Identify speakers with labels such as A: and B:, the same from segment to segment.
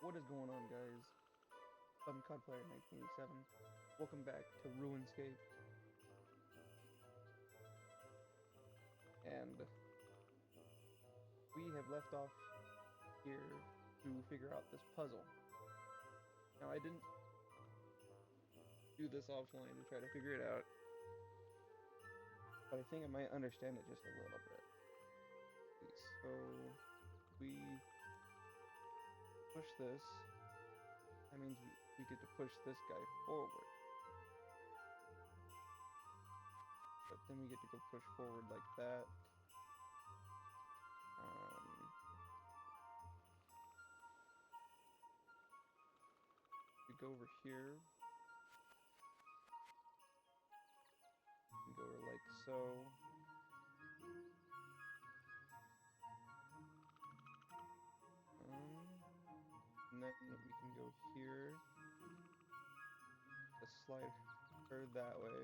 A: What is going on, guys? I'm COD Player 1987. Welcome back to RuneScape, and we have left off here to figure out this puzzle. Now, I didn't do this offline to try to figure it out, but I think I might understand it just a little bit. So, we push this. That means we get to push this guy forward. But then we get to go push forward like that. We go over here. We go over like so. And then we can go here. Just slide her that way.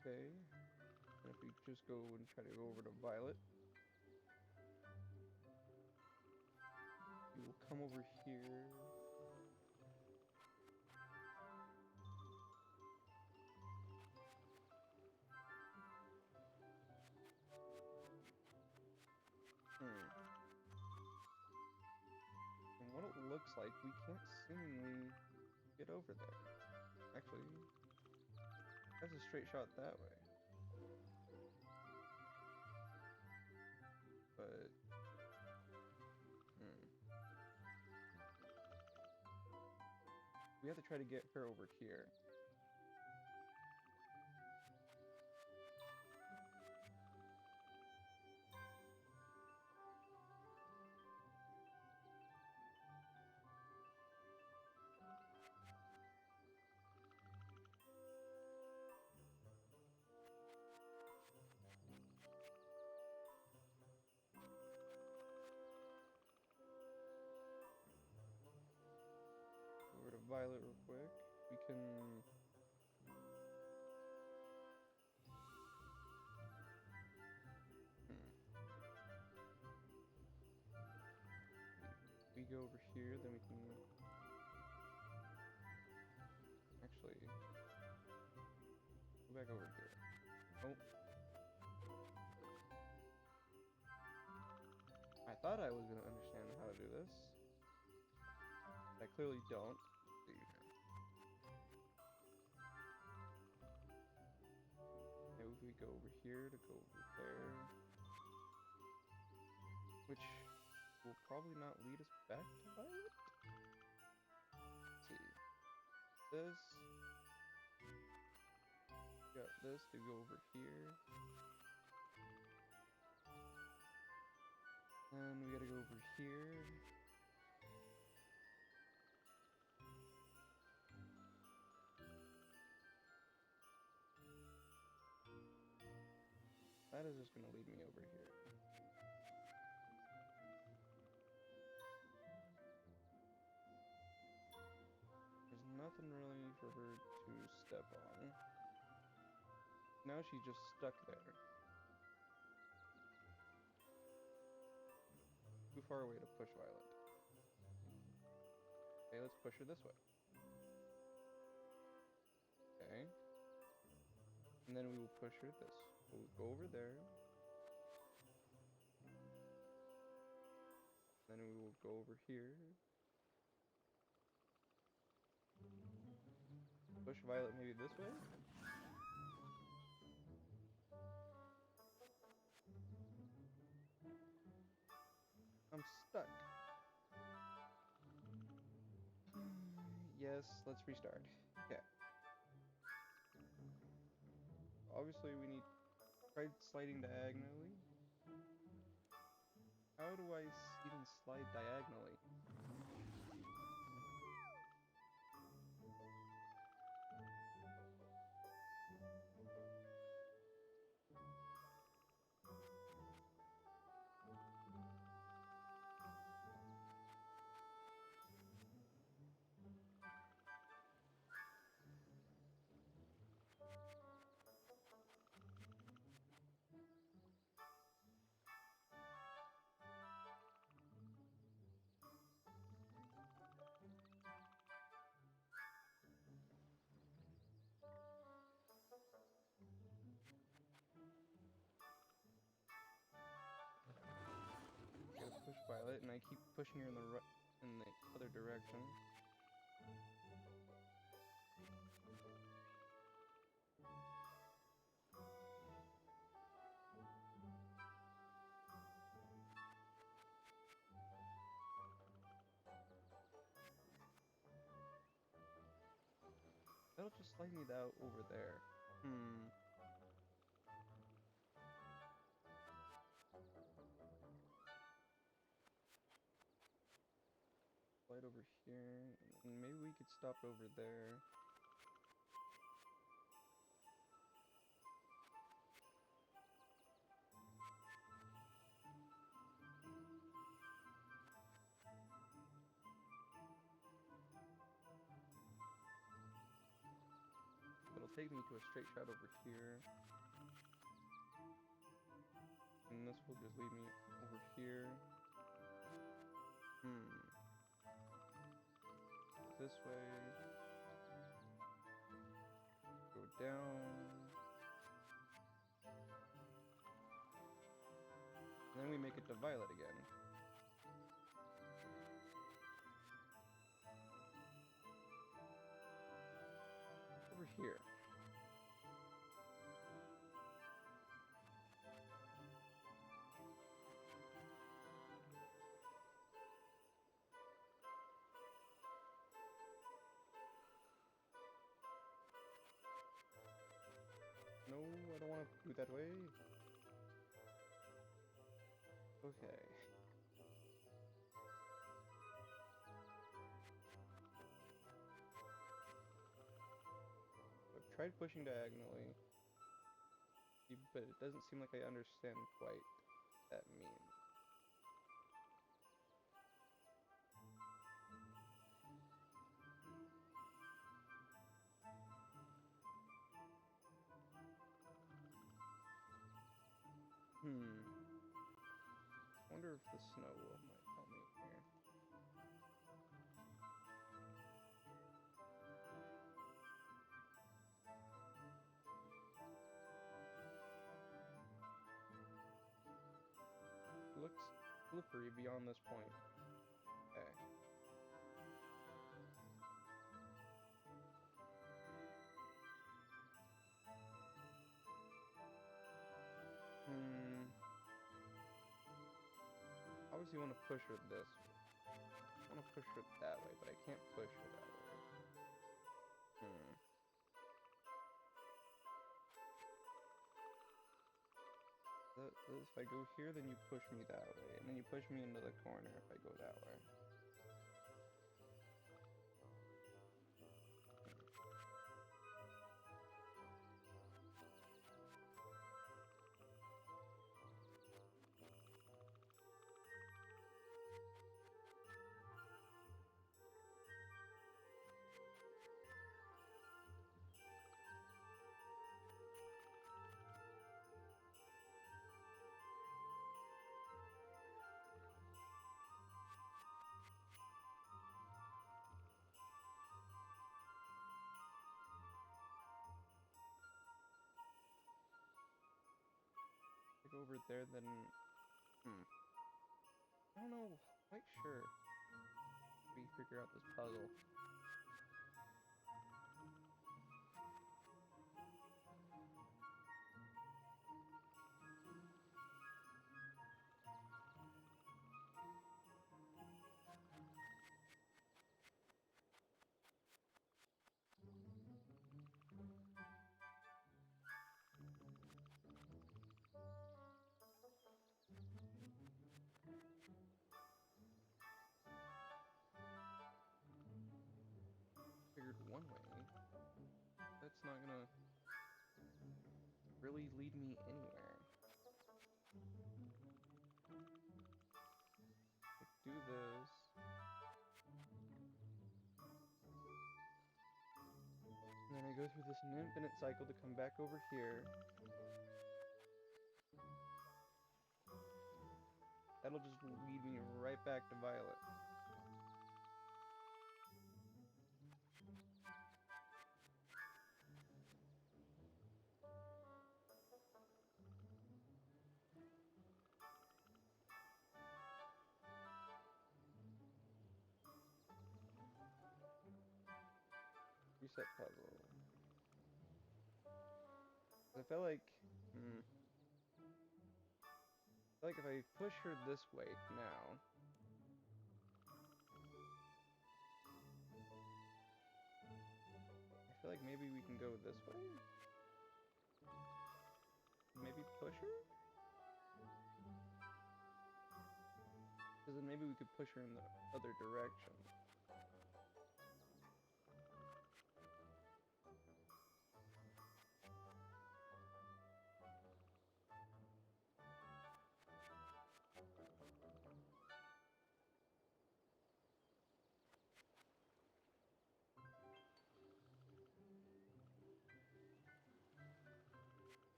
A: Okay. And if we just go and try to go over to Violet, we will come over here. And what it looks like, we can't seemingly get over there. Actually, that's a straight shot that way. But, we have to try to get her over here. Over to Violet real quick. We can... We go over here, then we can... Actually... Go back over here. Oh. I thought I was going to understand how to do this. I clearly don't. Maybe we go over here to go over there. Which will probably not lead us back to Violet? Let's see. This. Got this to go over here. And we gotta go over here. That is just gonna lead me over here. There's nothing really for her to step on. Now she's just stuck there. Too far away to push Violet. Okay, let's push her this way. Okay. And then we will push her this. We'll go over there. Then we will go over here. Push Violet maybe this way? I'm stuck. Yes, let's restart. Okay. Obviously we need... Try sliding diagonally. How do I even slide diagonally? I keep pushing her in the other direction. That'll just slide me out over there. Slide over here, and maybe we could stop over there. It'll take me to a straight shot over here. And this will just lead me over here. This way. Go down. And then we make it to violet again. Over here. No, I don't want to do that way. Okay. I've tried pushing diagonally, but it doesn't seem like I understand quite what that means. I wonder if the snow might help me here. It looks slippery beyond this point. Okay. Obviously, want to push her this way. I want to push her that way, but I can't push her that way. If I go here, then you push me that way, and then you push me into the corner if I go that way. Go over there, then I don't know, quite sure. We figure out this puzzle. Figured one way. That's not gonna really lead me anywhere. Like, do this. And then I go through this infinite cycle to come back over here. That'll just lead me right back to violet. that puzzle. I feel like, if I push her this way now, I feel like maybe we can go this way? Maybe push her? Because then maybe we could push her in the other direction.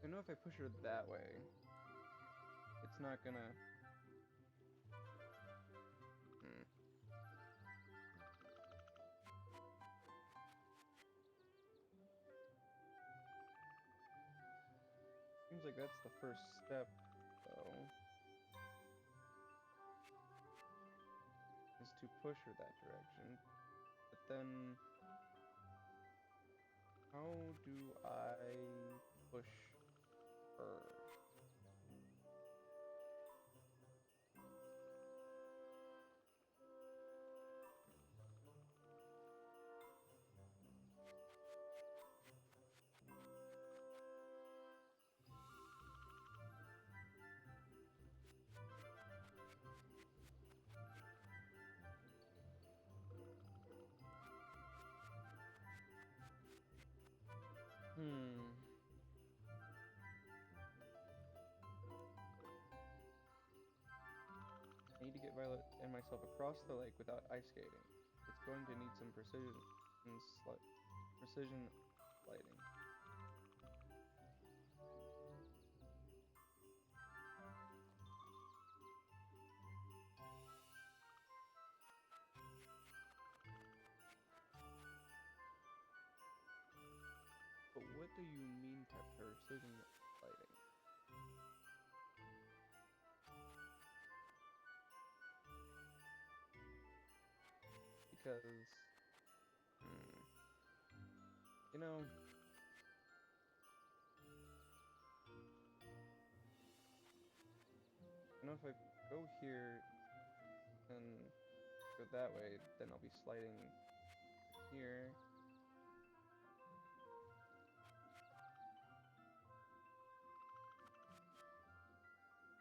A: I know if I push her that way, it's not gonna... Seems like that's the first step, though, is to push her that direction. But then, how do I push her? I need to get Violet and myself across the lake without ice skating. It's going to need some precision lighting. But what do you mean by precision lighting? Because, you know, if I go here and go that way, then I'll be sliding here.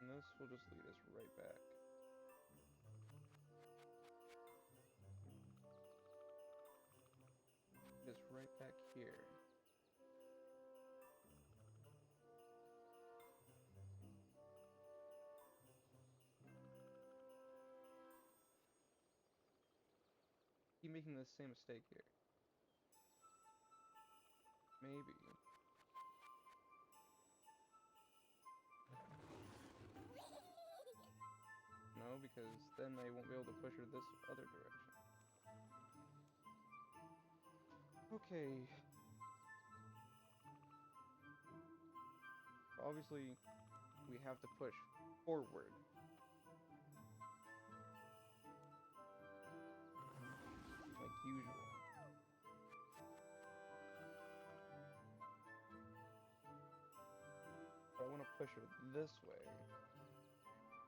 A: And this will just lead us right back. Lead us right back here. Keep making the same mistake here. Maybe. No, because then I won't be able to push her this other direction. Okay. Obviously, we have to push forward. Like usual. But I want to push her this way.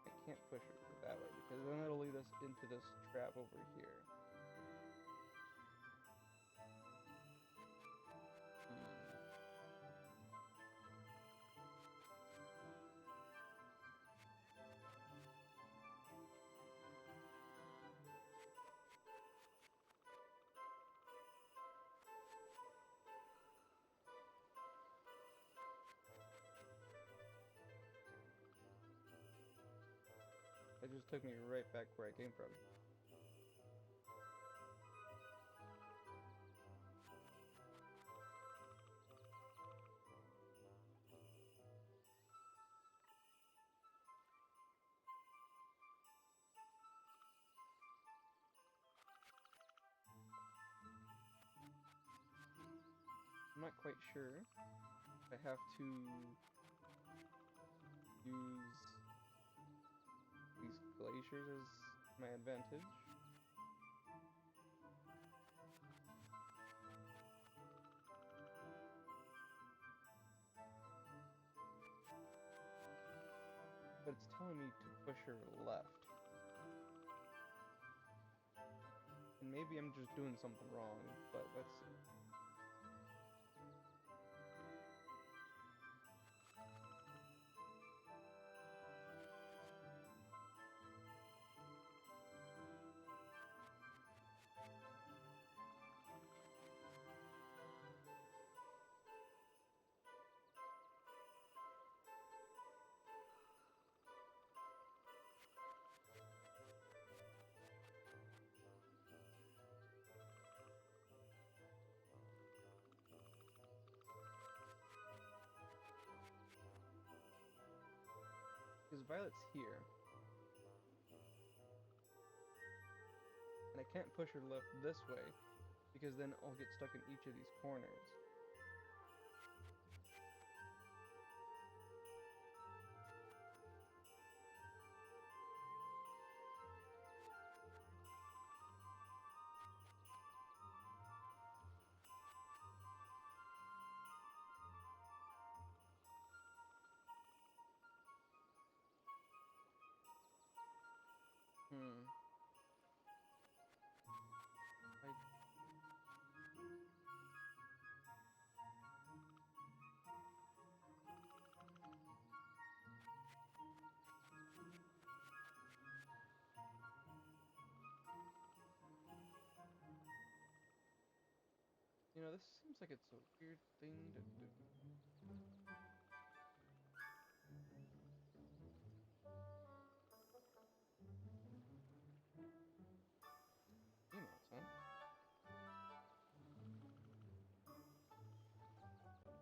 A: I can't push her that way because then it'll lead us into this trap over here. It just took me right back where I came from. not quite sure if I have to use these glaciers as my advantage. But it's telling me to push her left. And maybe I'm just doing something wrong, but let's see. Because Violet's here. And I can't push her left this way, because then I'll get stuck in each of these corners. I, this seems like it's a weird thing to do. Emails, huh?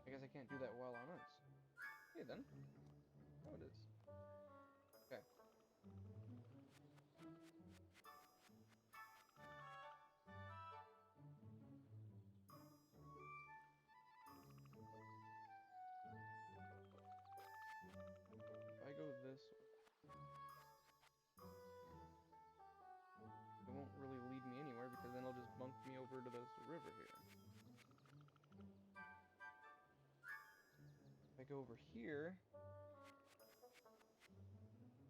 A: I guess I can't do that while on ice. Okay then. Oh, it is. Okay. If I go this way, it won't really lead me anywhere, because then it'll just bunk me over to this river here. If I go over here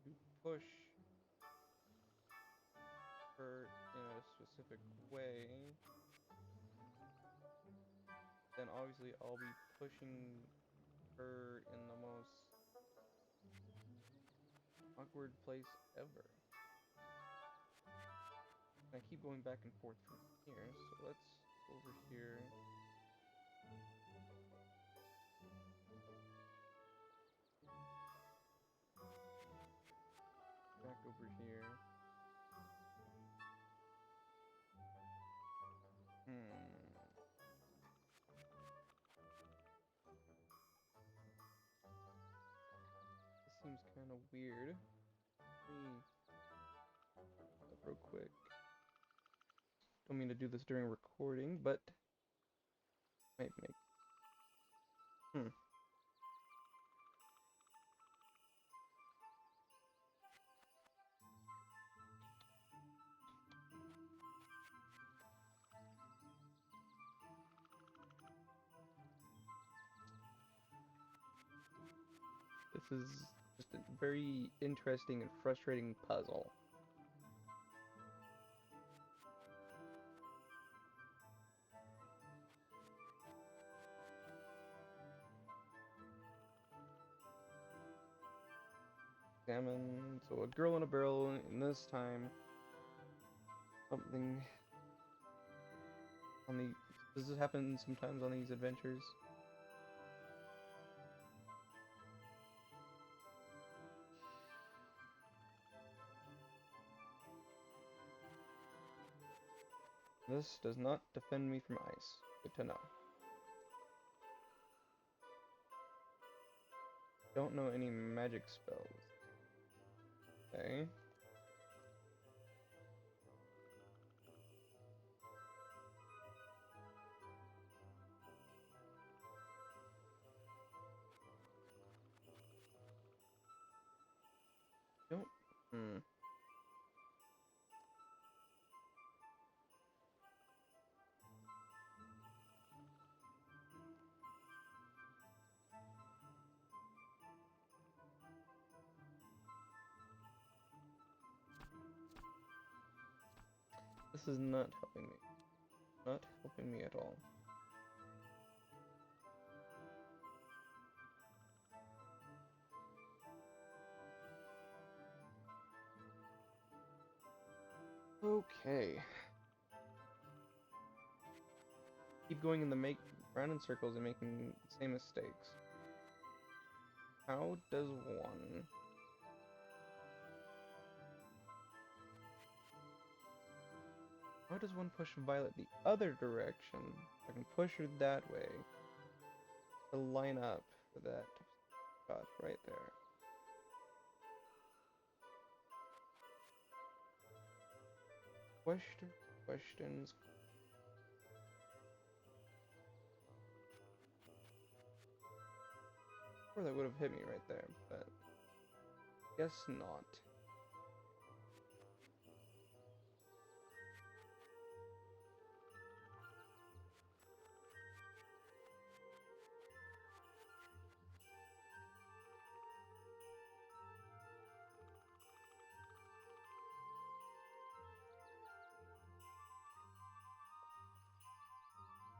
A: to push her in a specific way, then obviously I'll be pushing her in the most awkward place ever. And I keep going back and forth from here, so let's go over here. Back over here. This seems kind of weird. Let me up real quick. Don't mean to do this during recording, but might make. This is just a very interesting and frustrating puzzle. Salmon, so a girl in a barrel, and this time something on the. Does this happen sometimes on these adventures? This does not defend me from ice. Good to know. Don't know any magic spells. Okay. Don't. Hmm. This is not helping me. Not helping me at all. Okay. Keep going in the round in circles and making the same mistakes. How does one? How does one push Violet the other direction? I can push her that way to line up for that spot right there. Questions. Or that would have hit me right there, but guess not.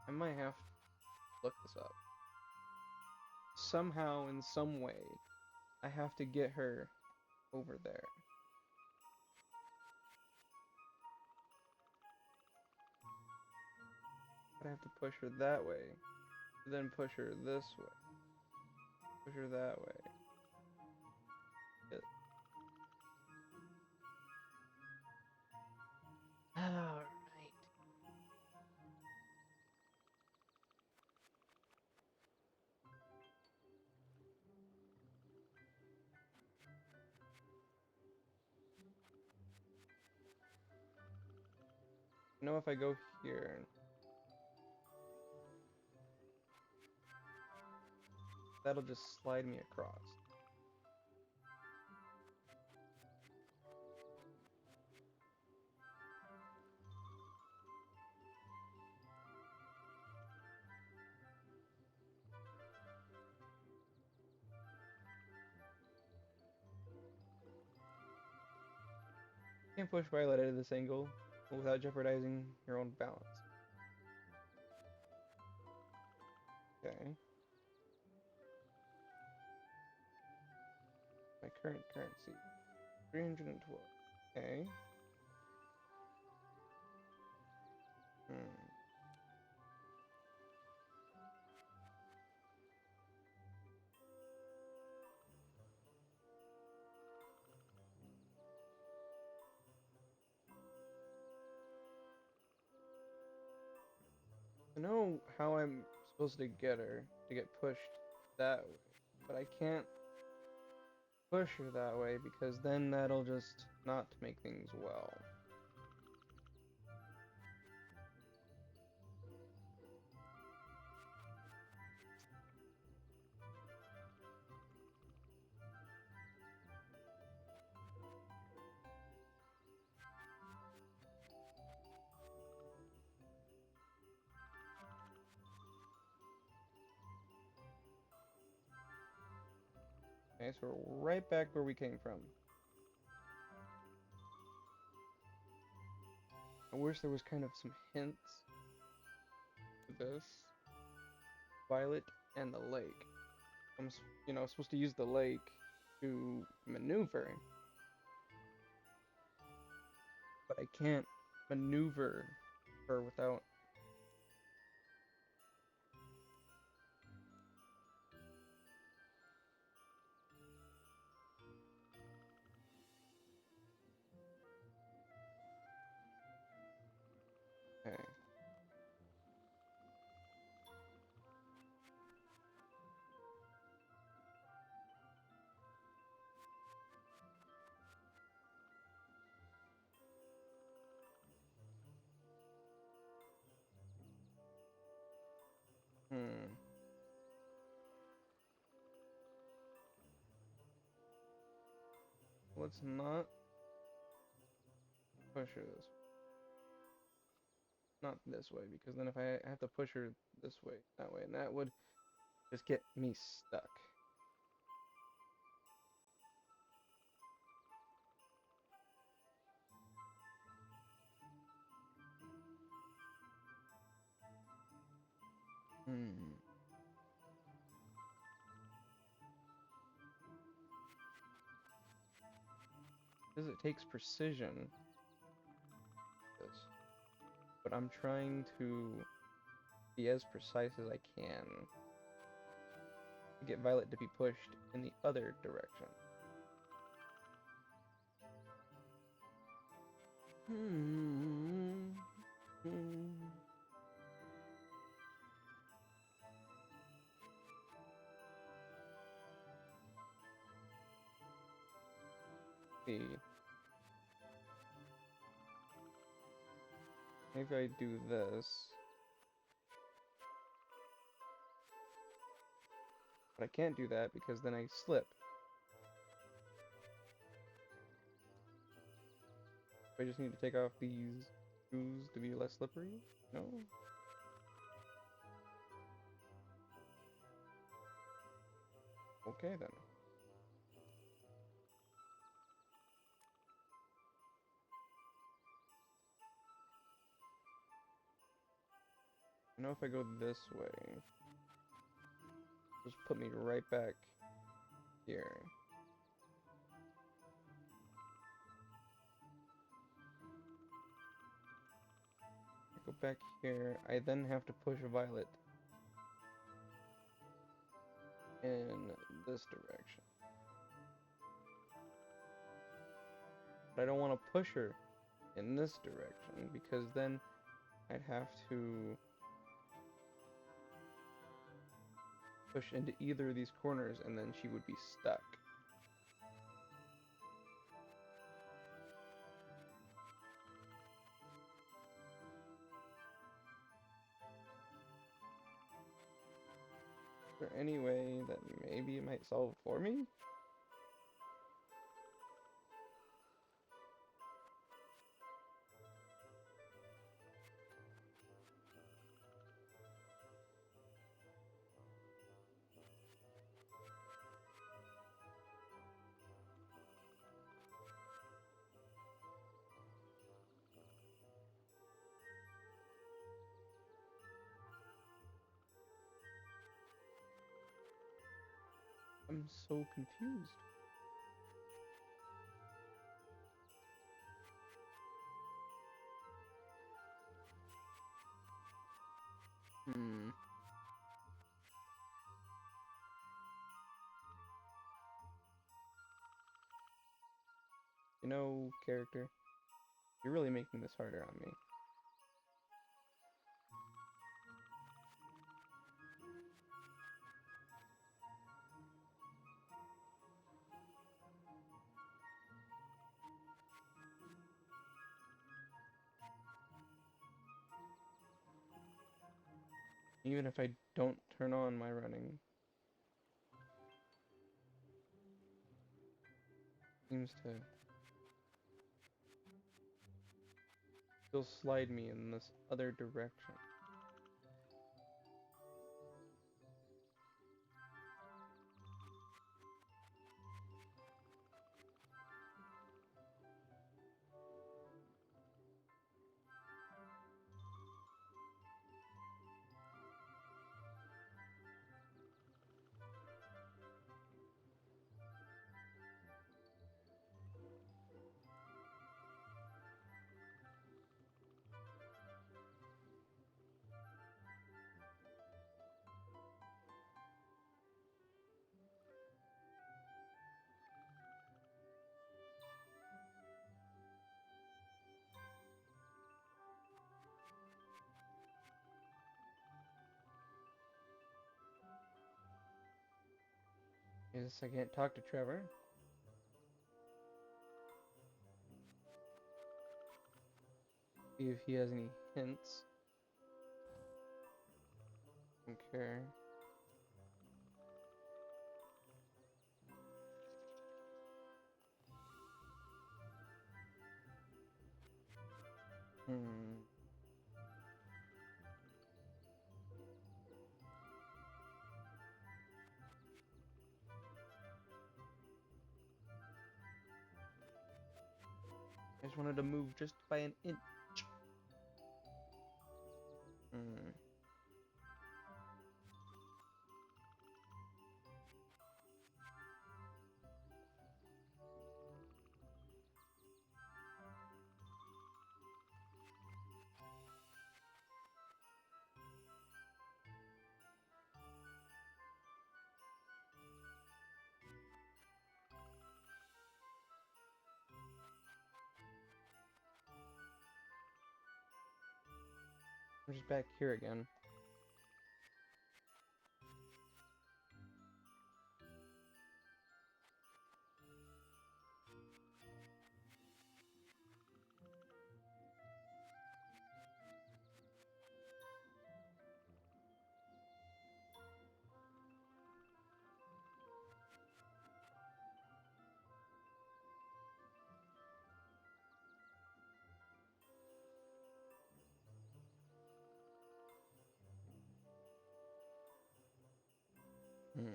A: I might have to look this up. Somehow, in some way, I have to get her over there. But I have to push her that way, then push her this way, push her that way. Alright. You know, if I go here, that'll just slide me across. Can't push Violet out of this angle without jeopardizing your own balance. Okay. My current currency, 312. Okay. I know how I'm supposed to get her to get pushed that way, but I can't push her that way because then that'll just not make things well. Okay, so we're right back where we came from. I wish there was kind of some hints to this. Violet and the lake. I'm, supposed to use the lake to maneuver, but I can't maneuver her without. Okay. let's not push her this way. Not this way, because then if I have to push her this way, that way, and that would just get me stuck. Because it takes precision, but I'm trying to be as precise as I can to get Violet to be pushed in the other direction. See, maybe I do this, but I can't do that because then I slip. I just need to take off these shoes to be less slippery? No? Okay then. I know if I go this way, just put me right back here. I go back here, I then have to push Violet in this direction. But I don't want to push her in this direction because then I'd have to push into either of these corners and then she would be stuck. Is there any way that maybe it might solve for me? I'm so confused. You know, character, you're really making this harder on me. Even if I don't turn on my running, seems to still slide me in this other direction. Yes, I can't talk to Trevor. See if he has any hints. Okay. Hmm. I just wanted to move just by an inch. Hmm. I'm just back here again. Hmm.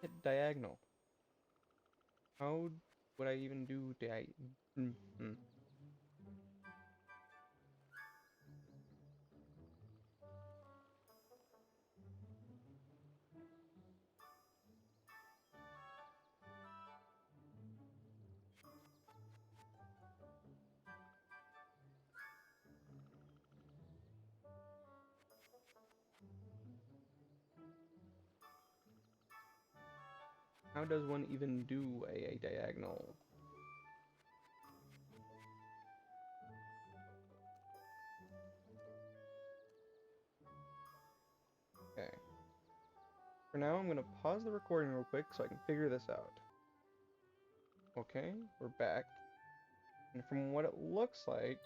A: Hit diagonal. How would I even do Hmm. How does one even do a diagonal? Okay. For now, I'm gonna pause the recording real quick so I can figure this out. Okay, we're back. And from what it looks like,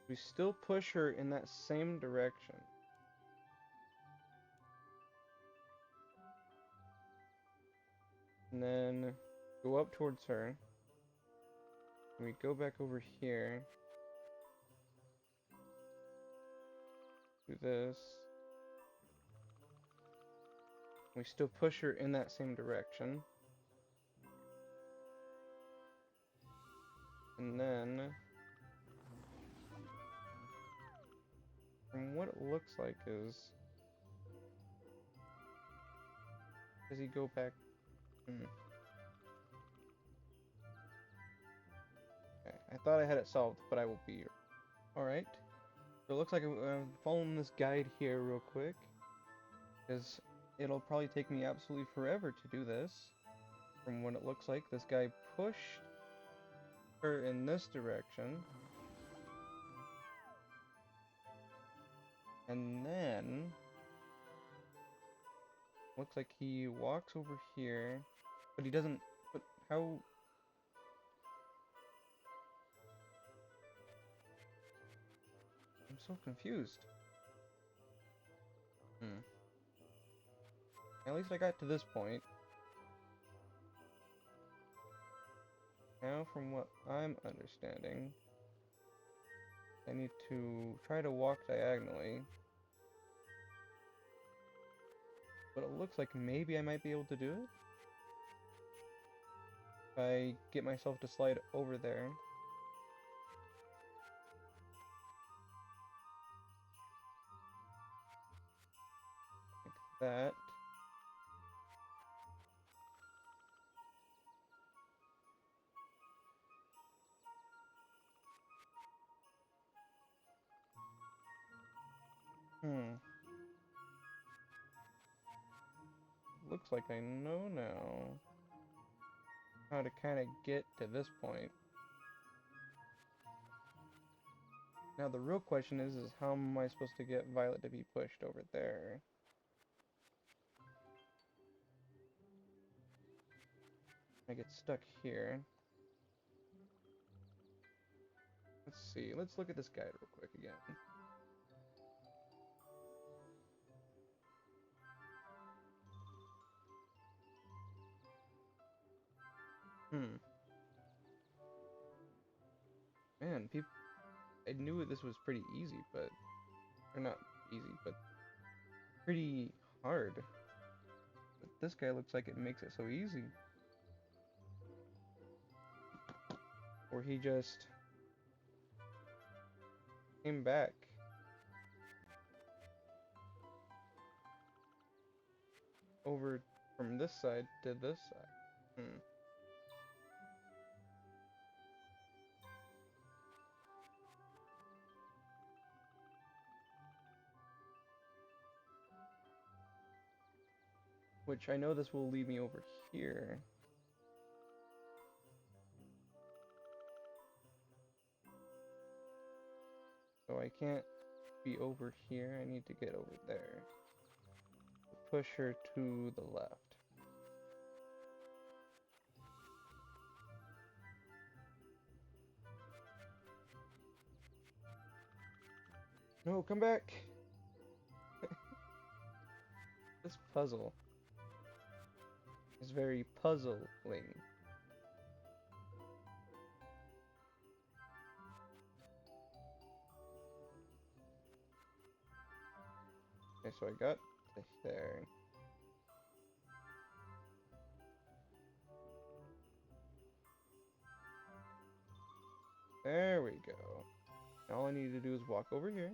A: we still push her in that same direction. And then go up towards her. And we go back over here. Do this. We still push her in that same direction. And then, from what it looks like is, does he go back? Okay. I thought I had it solved, but I will be. Alright. So it looks like I'm following this guide here real quick, because it'll probably take me absolutely forever to do this. From what it looks like, this guy pushed her in this direction. And then, looks like he walks over here, but he doesn't, but how? I'm so confused. At least I got to this point. Now, from what I'm understanding, I need to try to walk diagonally. But it looks like maybe I might be able to do it. If I get myself to slide over there. Like that. Looks like I know now how to kind of get to this point. Now the real question is how am I supposed to get Violet to be pushed over there? I get stuck here. Let's see. Let's look at this guide real quick again. Hmm. Man, I knew this was pretty easy, but... Or not easy, but pretty hard. But this guy looks like it makes it so easy. Or he just came back over from this side to this side. Hmm. Which I know this will lead me over here. So I can't be over here. I need to get over there. Push her to the left. No, come back! This puzzle is very puzzling. Okay, so I got to there. There we go. Now all I need to do is walk over here.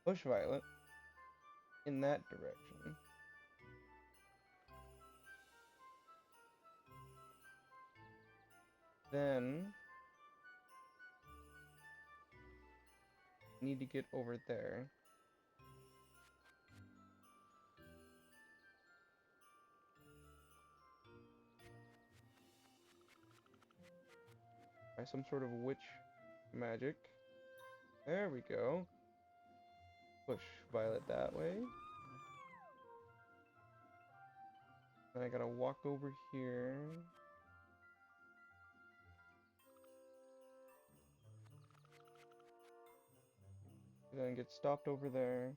A: Push Violet in that direction. Then need to get over there. By some sort of witch magic. There we go. Push Violet that way. Then I gotta walk over here. And then get stopped over there.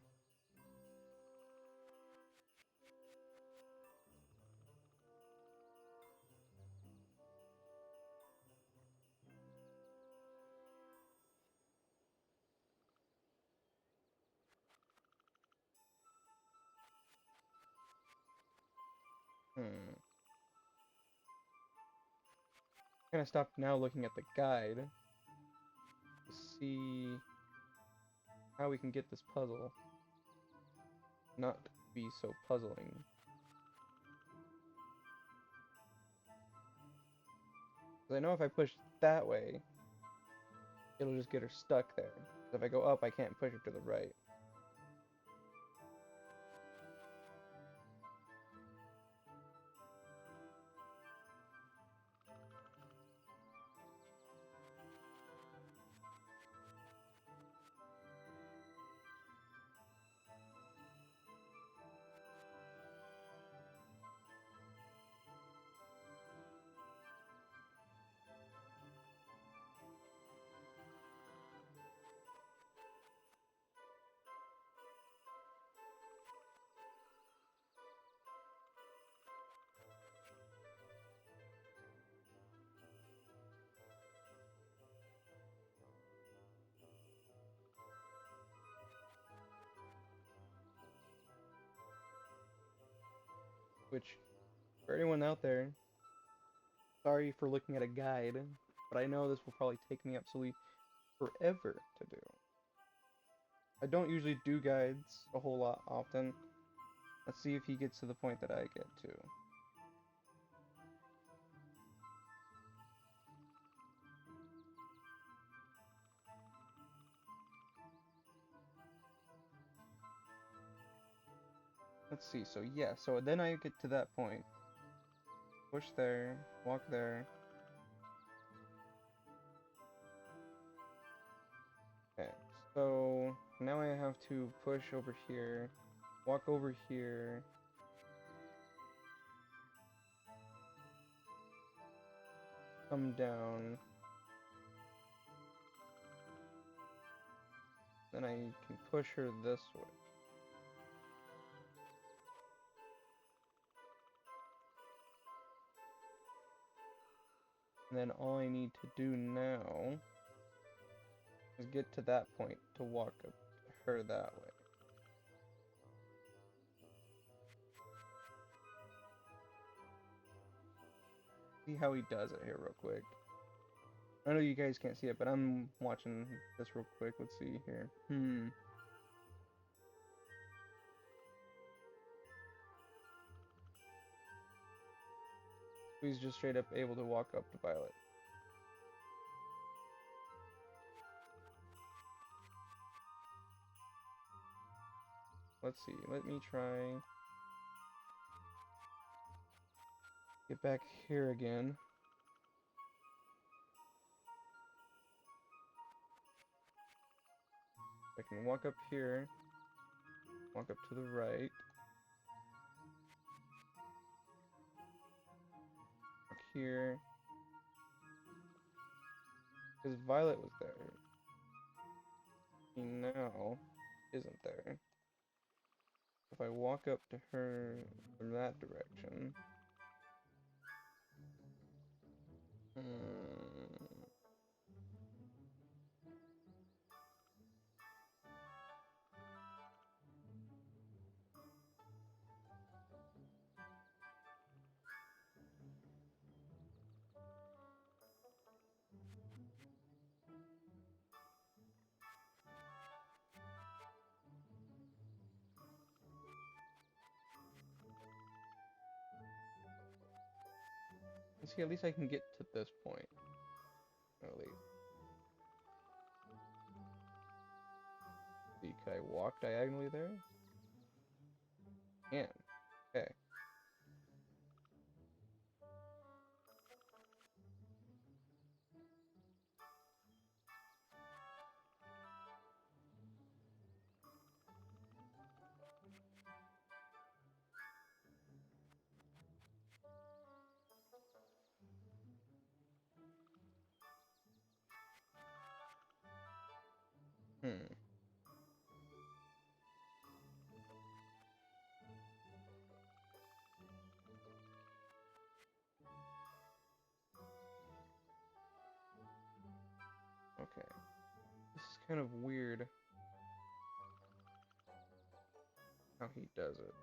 A: Kind of stop now looking at the guide to see how we can get this puzzle not be so puzzling. 'Cause I know if I push that way, it'll just get her stuck there. If I go up, I can't push her to the right. Which, for anyone out there, sorry for looking at a guide, but I know this will probably take me absolutely forever to do. I don't usually do guides a whole lot often. Let's see if he gets to the point that I get to. Let's see, so yeah, so then I get to that point. Push there, walk there. Okay, so now I have to push over here, walk over here. Come down. Then I can push her this way. And then all I need to do now is get to that point to walk up to her that way. See how he does it here real quick. I know you guys can't see it, but I'm watching this real quick. Let's see here. He's just straight up able to walk up to Violet. Let's see. Let me try. Get back here again. I can walk up here. Walk up to the right. Walk here. Because Violet was there. He now isn't there. If I walk up to her from that direction. See, at least I can get to this point. At least. See, can I walk diagonally there? Can. Okay. Okay. This is kind of weird how he does it.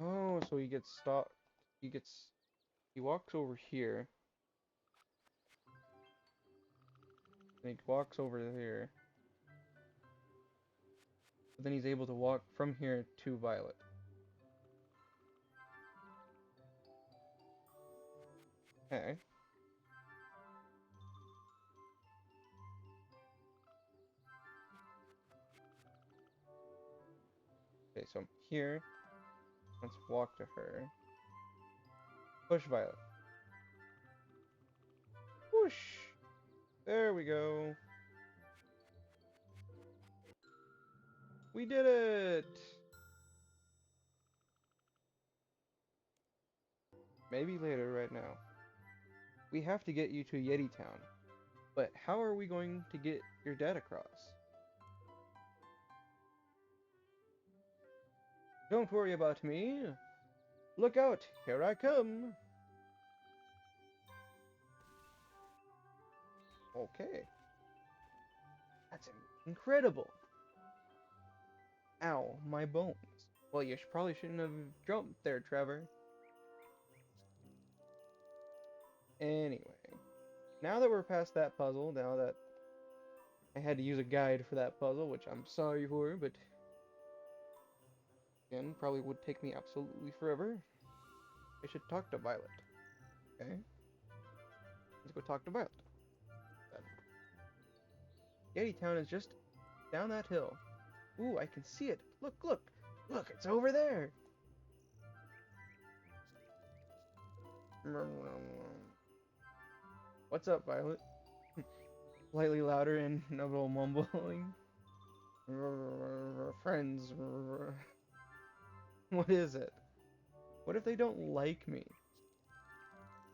A: Oh, so he gets stopped. He walks over here. And he walks over here. But then he's able to walk from here to Violet. Okay. Okay, so I'm here. Let's walk to her. Push Violet. Whoosh! There we go. We did it! Maybe later, right now. We have to get you to Yeti Town. But how are we going to get your dad across? Don't worry about me. Look out, here I come. Okay. That's incredible. Ow, my bones. Well, you probably shouldn't have jumped there, Trevor. Anyway, now that we're past that puzzle, now that I had to use a guide for that puzzle, which I'm sorry for, but again, probably would take me absolutely forever. I should talk to Violet. Okay? Let's go talk to Violet. Yeti Town is just down that hill. Ooh, I can see it. Look, look. Look, it's over there. What's up, Violet? Slightly louder and a little mumbling. Friends. What is it? What if they don't like me?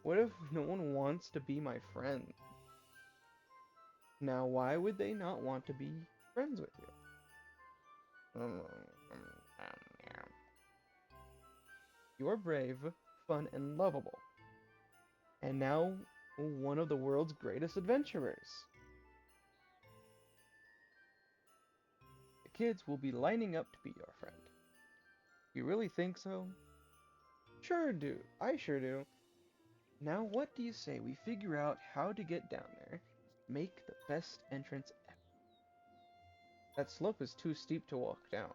A: What if no one wants to be my friend? Now, why would they not want to be friends with you? You're brave, fun, and lovable. And now, one of the world's greatest adventurers. The kids will be lining up to be your friend. You really think so? Sure do. I sure do. Now, what do you say we figure out how to get down there? Make the best entrance ever. That slope is too steep to walk down.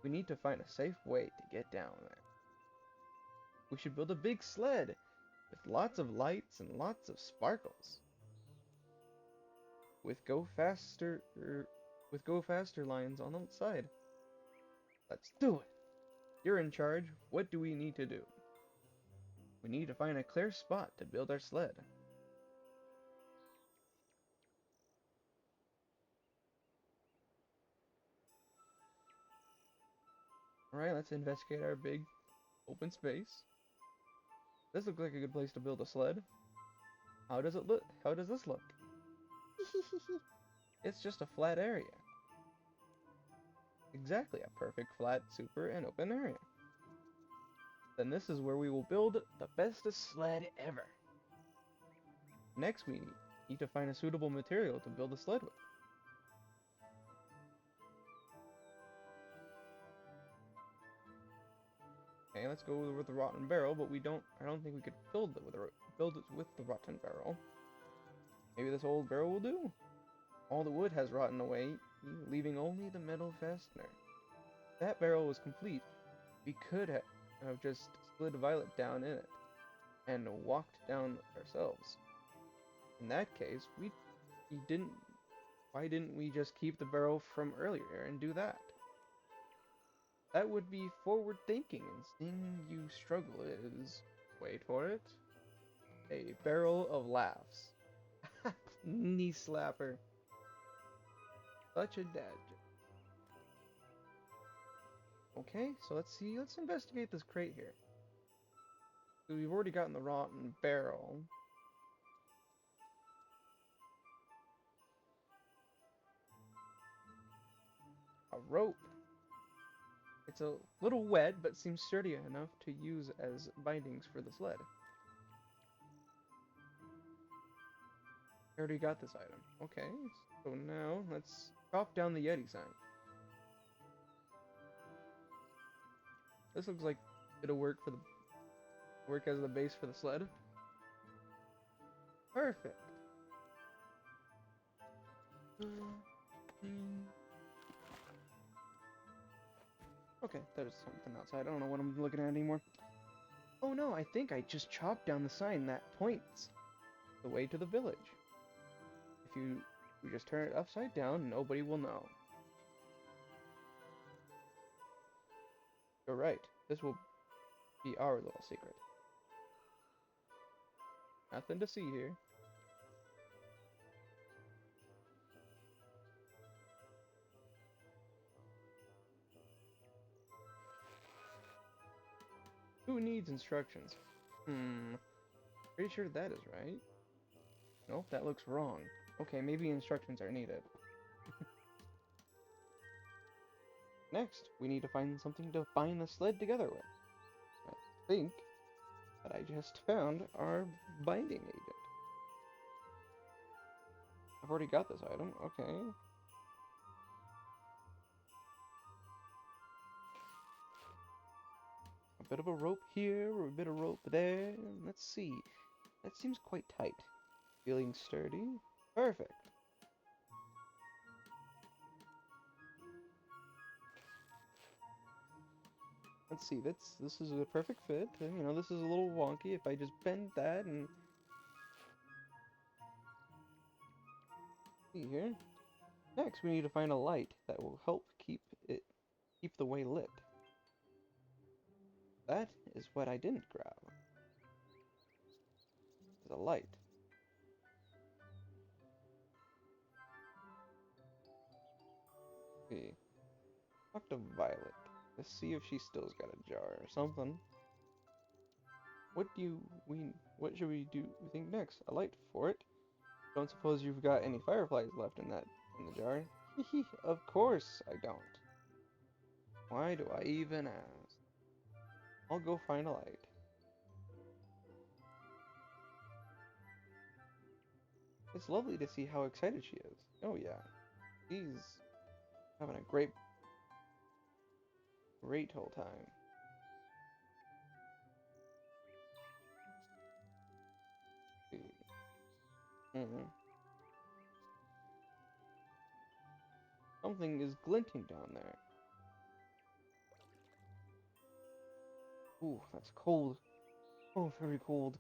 A: We need to find a safe way to get down there. We should build a big sled with lots of lights and lots of sparkles. With go faster lines on the side. Let's do it. You're in charge. What do we need to do? We need to find a clear spot to build our sled. Alright, let's investigate our big open space. This looks like a good place to build a sled. How does it look? How does this look? It's just a flat area. Exactly, a perfect flat, super, and open area. Then this is where we will build the bestest sled ever. Next, we need to find a suitable material to build a sled with. Okay, let's go with the rotten barrel, but I don't think we could build it with the rotten barrel. Maybe this old barrel will do. All the wood has rotten away, leaving only the metal fastener. If that barrel was complete, we could have just slid Violet down in it and walked down ourselves. In that case, why didn't we just keep the barrel from earlier and do that? That would be forward thinking, and seeing you struggle is, wait for it, a barrel of laughs. Knee slapper. Such a dad joke. Okay, so let's investigate this crate here. So we've already gotten the rotten barrel. A rope. It's a little wet, but seems sturdy enough to use as bindings for the sled. I already got this item. Okay, so now let's chop down the Yeti sign. This looks like it'll work as the base for the sled. Perfect. Okay, there's something outside. I don't know what I'm looking at anymore. Oh no, I think I just chopped down the sign that points the way to the village. If we just turn it upside down, nobody will know. You're right. This will be our little secret. Nothing to see here. Who needs instructions? Pretty sure that is right. Nope, that looks wrong. Okay, maybe instructions are needed. Next, we need to find something to bind the sled together with. I think that I just found our binding agent. I've already got this item, okay. A bit of a rope here, or a bit of rope there. Let's see. That seems quite tight. Feeling sturdy? Perfect. Let's see, this is a perfect fit. You know, this is a little wonky if I just bend that and... See here. Next, we need to find a light that will help keep the way lit. That is what I didn't grab. There's a light. Okay. Talk to Violet. Let's see if she still's got a jar or something. What should we think next? A light for it? Don't suppose you've got any fireflies left in the jar? Of course I don't. Why do I even ask? I'll go find a light. It's lovely to see how excited she is. Oh yeah, she's having a great whole time. Mm. Something is glinting down there. Ooh, that's cold. Oh, very cold.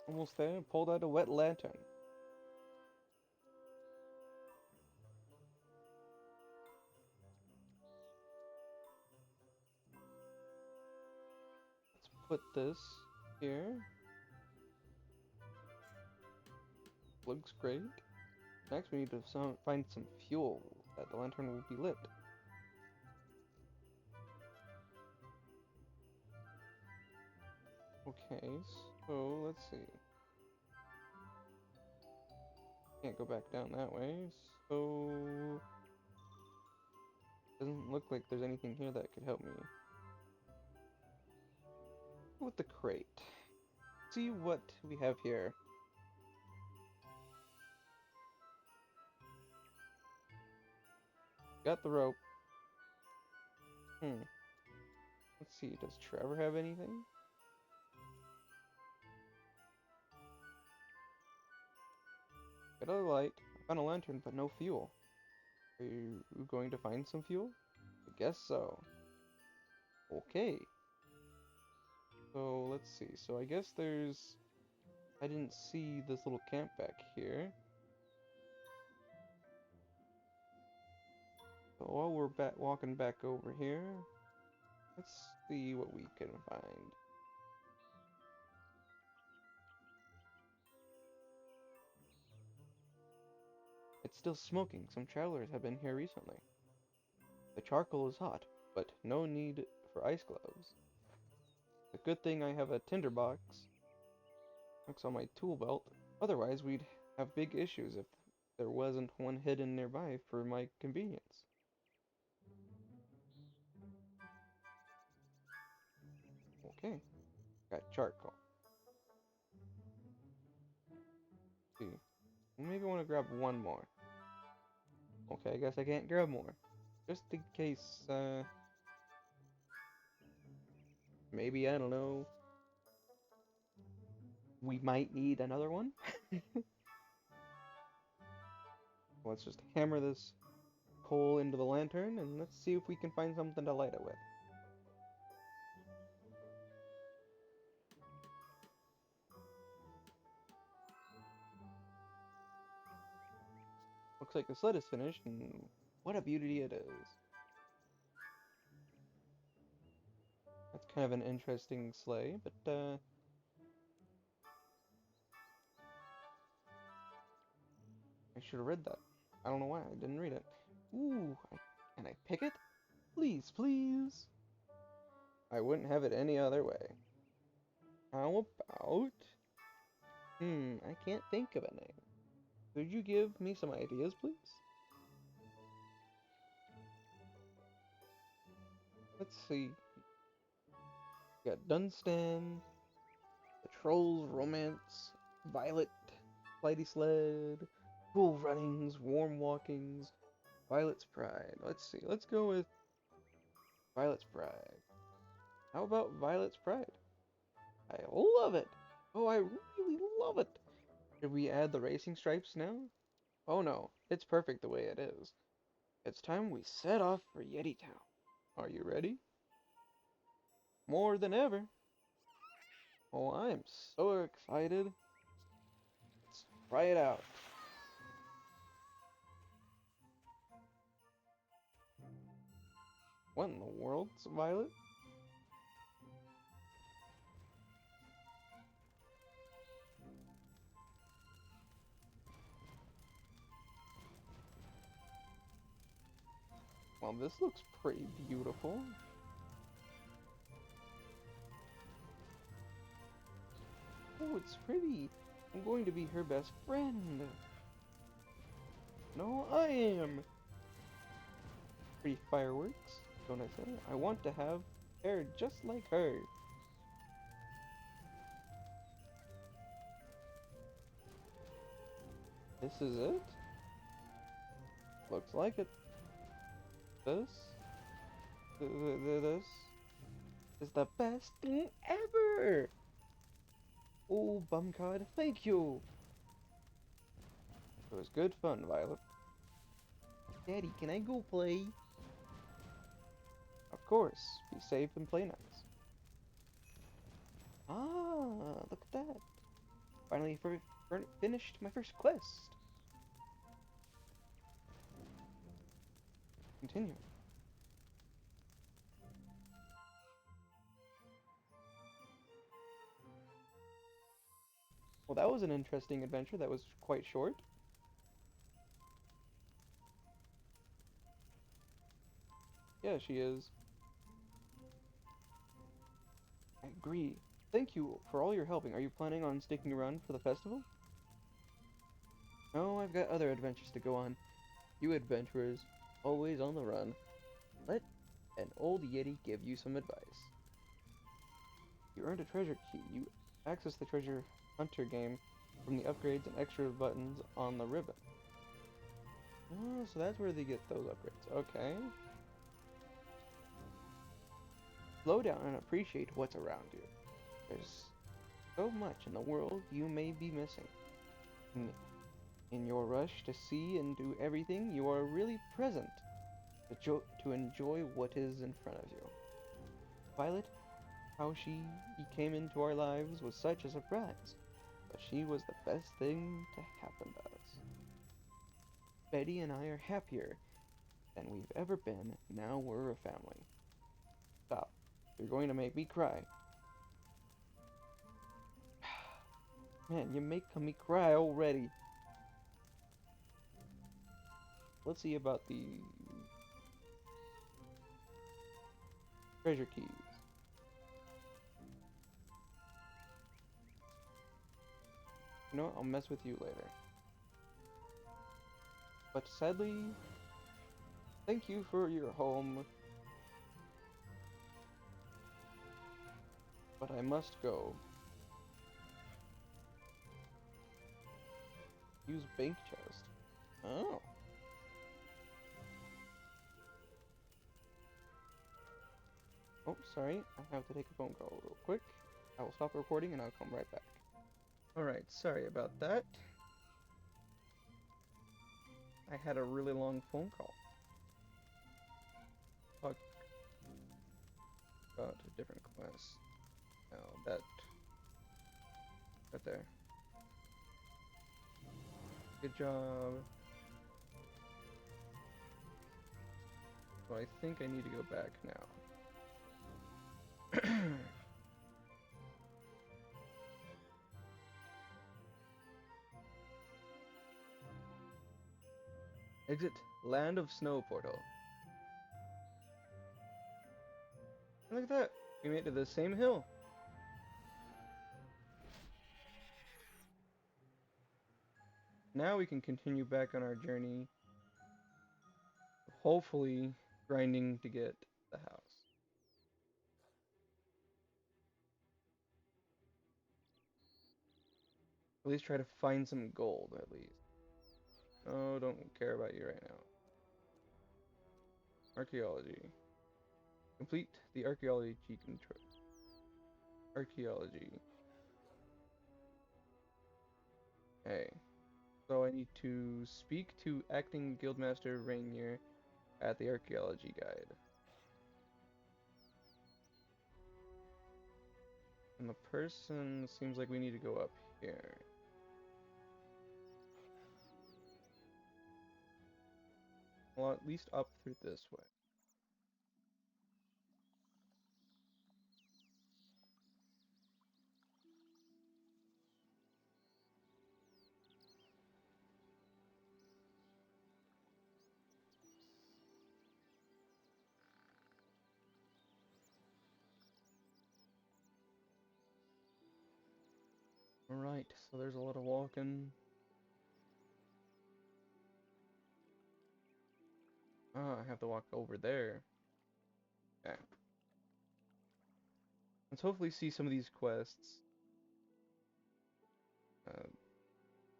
A: Almost there. Pulled out a wet lantern. Let's put this here. Looks great. Next, we need to find some fuel that the lantern will be lit. Okay, so let's see. Can't go back down that way, so doesn't look like there's anything here that could help me. With the crate. See what we have here. Got the rope. Let's see, does Trevor have anything? Got a light. I found a lantern, but no fuel. Are you going to find some fuel? I guess so. Okay. So let's see. So I guess I didn't see this little camp back here. So while we're walking back over here, let's see what we can find. It's still smoking. Some travelers have been here recently. The charcoal is hot, but no need for ice gloves. A good thing I have a tinderbox. Looks on my tool belt. Otherwise, we'd have big issues if there wasn't one hidden nearby for my convenience. Okay, got charcoal. See, maybe I want to grab one more. Okay, I guess I can't grab more. Just in case, maybe, I don't know, we might need another one? Let's just hammer this coal into the lantern and let's see if we can find something to light it with. Looks like the sled is finished, and what a beauty it is. That's kind of an interesting sleigh, but I should have read that. I don't know why I didn't read it. Ooh, can I pick it? Please, please. I wouldn't have it any other way. How about... I can't think of a name. Could you give me some ideas, please? Let's see. We got Dunstan, The Troll's Romance, Violet, Flighty Sled, Cool Runnings, Warm Walkings, Violet's Pride. Let's see. Let's go with Violet's Pride. How about Violet's Pride? I love it. Oh, I really love it. Should we add the racing stripes now? Oh no, it's perfect the way it is. It's time we set off for Yeti Town. Are you ready? More than ever. Oh, I'm so excited. Let's try it out. What in the world's Violet? Well, this looks pretty beautiful. Oh, it's pretty. I'm going to be her best friend. No, I am. Pretty fireworks. Don't I say? I want to have hair just like her. This is it? Looks like it. This? This is the best thing ever! Oh, Bumcod, thank you! It was good fun, Violet. Daddy, can I go play? Of course. Be safe and play nice. Ah, look at that. Finally finished my first quest. Continue. Well, that was an interesting adventure that was quite short. Yeah, she is. I agree. Thank you for all your helping. Are you planning on sticking around for the festival? No, I've got other adventures to go on. You adventurers, always on the run. Let an old Yeti give you some advice. You earned a treasure key. You access the treasure hunter game from the upgrades and extra buttons on the ribbon. Oh, so that's where they get those upgrades. Okay. Slow down and appreciate what's around you. There's so much in the world you may be missing. In your rush to see and do everything, you are really present to enjoy what is in front of you. Violet, how she came into our lives was such a surprise, but she was the best thing to happen to us. Betty and I are happier than we've ever been. Now we're a family. Stop. You're going to make me cry. Man, you're making me cry already. Let's see about the treasure keys. You know what? I'll mess with you later. But sadly, thank you for your home. But I must go. Use bank chest. Oh. Oh, sorry. I have to take a phone call real quick. I will stop recording and I'll come right back. Alright, sorry about that. I had a really long phone call. Talk about a different quest. Now that right there. Good job. So I think I need to go back now. Exit Land of Snow portal. And look at that. We made it to the same hill. Now we can continue back on our journey. Hopefully grinding to get the house. At least try to find some gold, at least. Oh, don't care about you right now. Archaeology. Complete the archaeology control. Archaeology. Okay. So I need to speak to acting guildmaster Rainier at the archaeology guide. And the person seems like we need to go up here. Well, at least up through this way. Alright, so there's a lot of walking. Ah, I have to walk over there. Okay. Let's hopefully see some of these quests.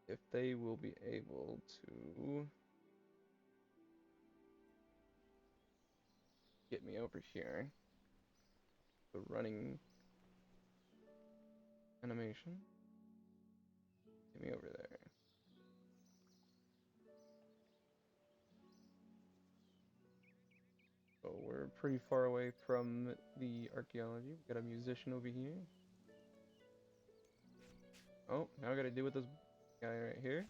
A: If they will be able to get me over here. The running animation. Get me over there. So we're pretty far away from the archaeology. We got a musician over here. Oh, now I gotta deal with this guy right here.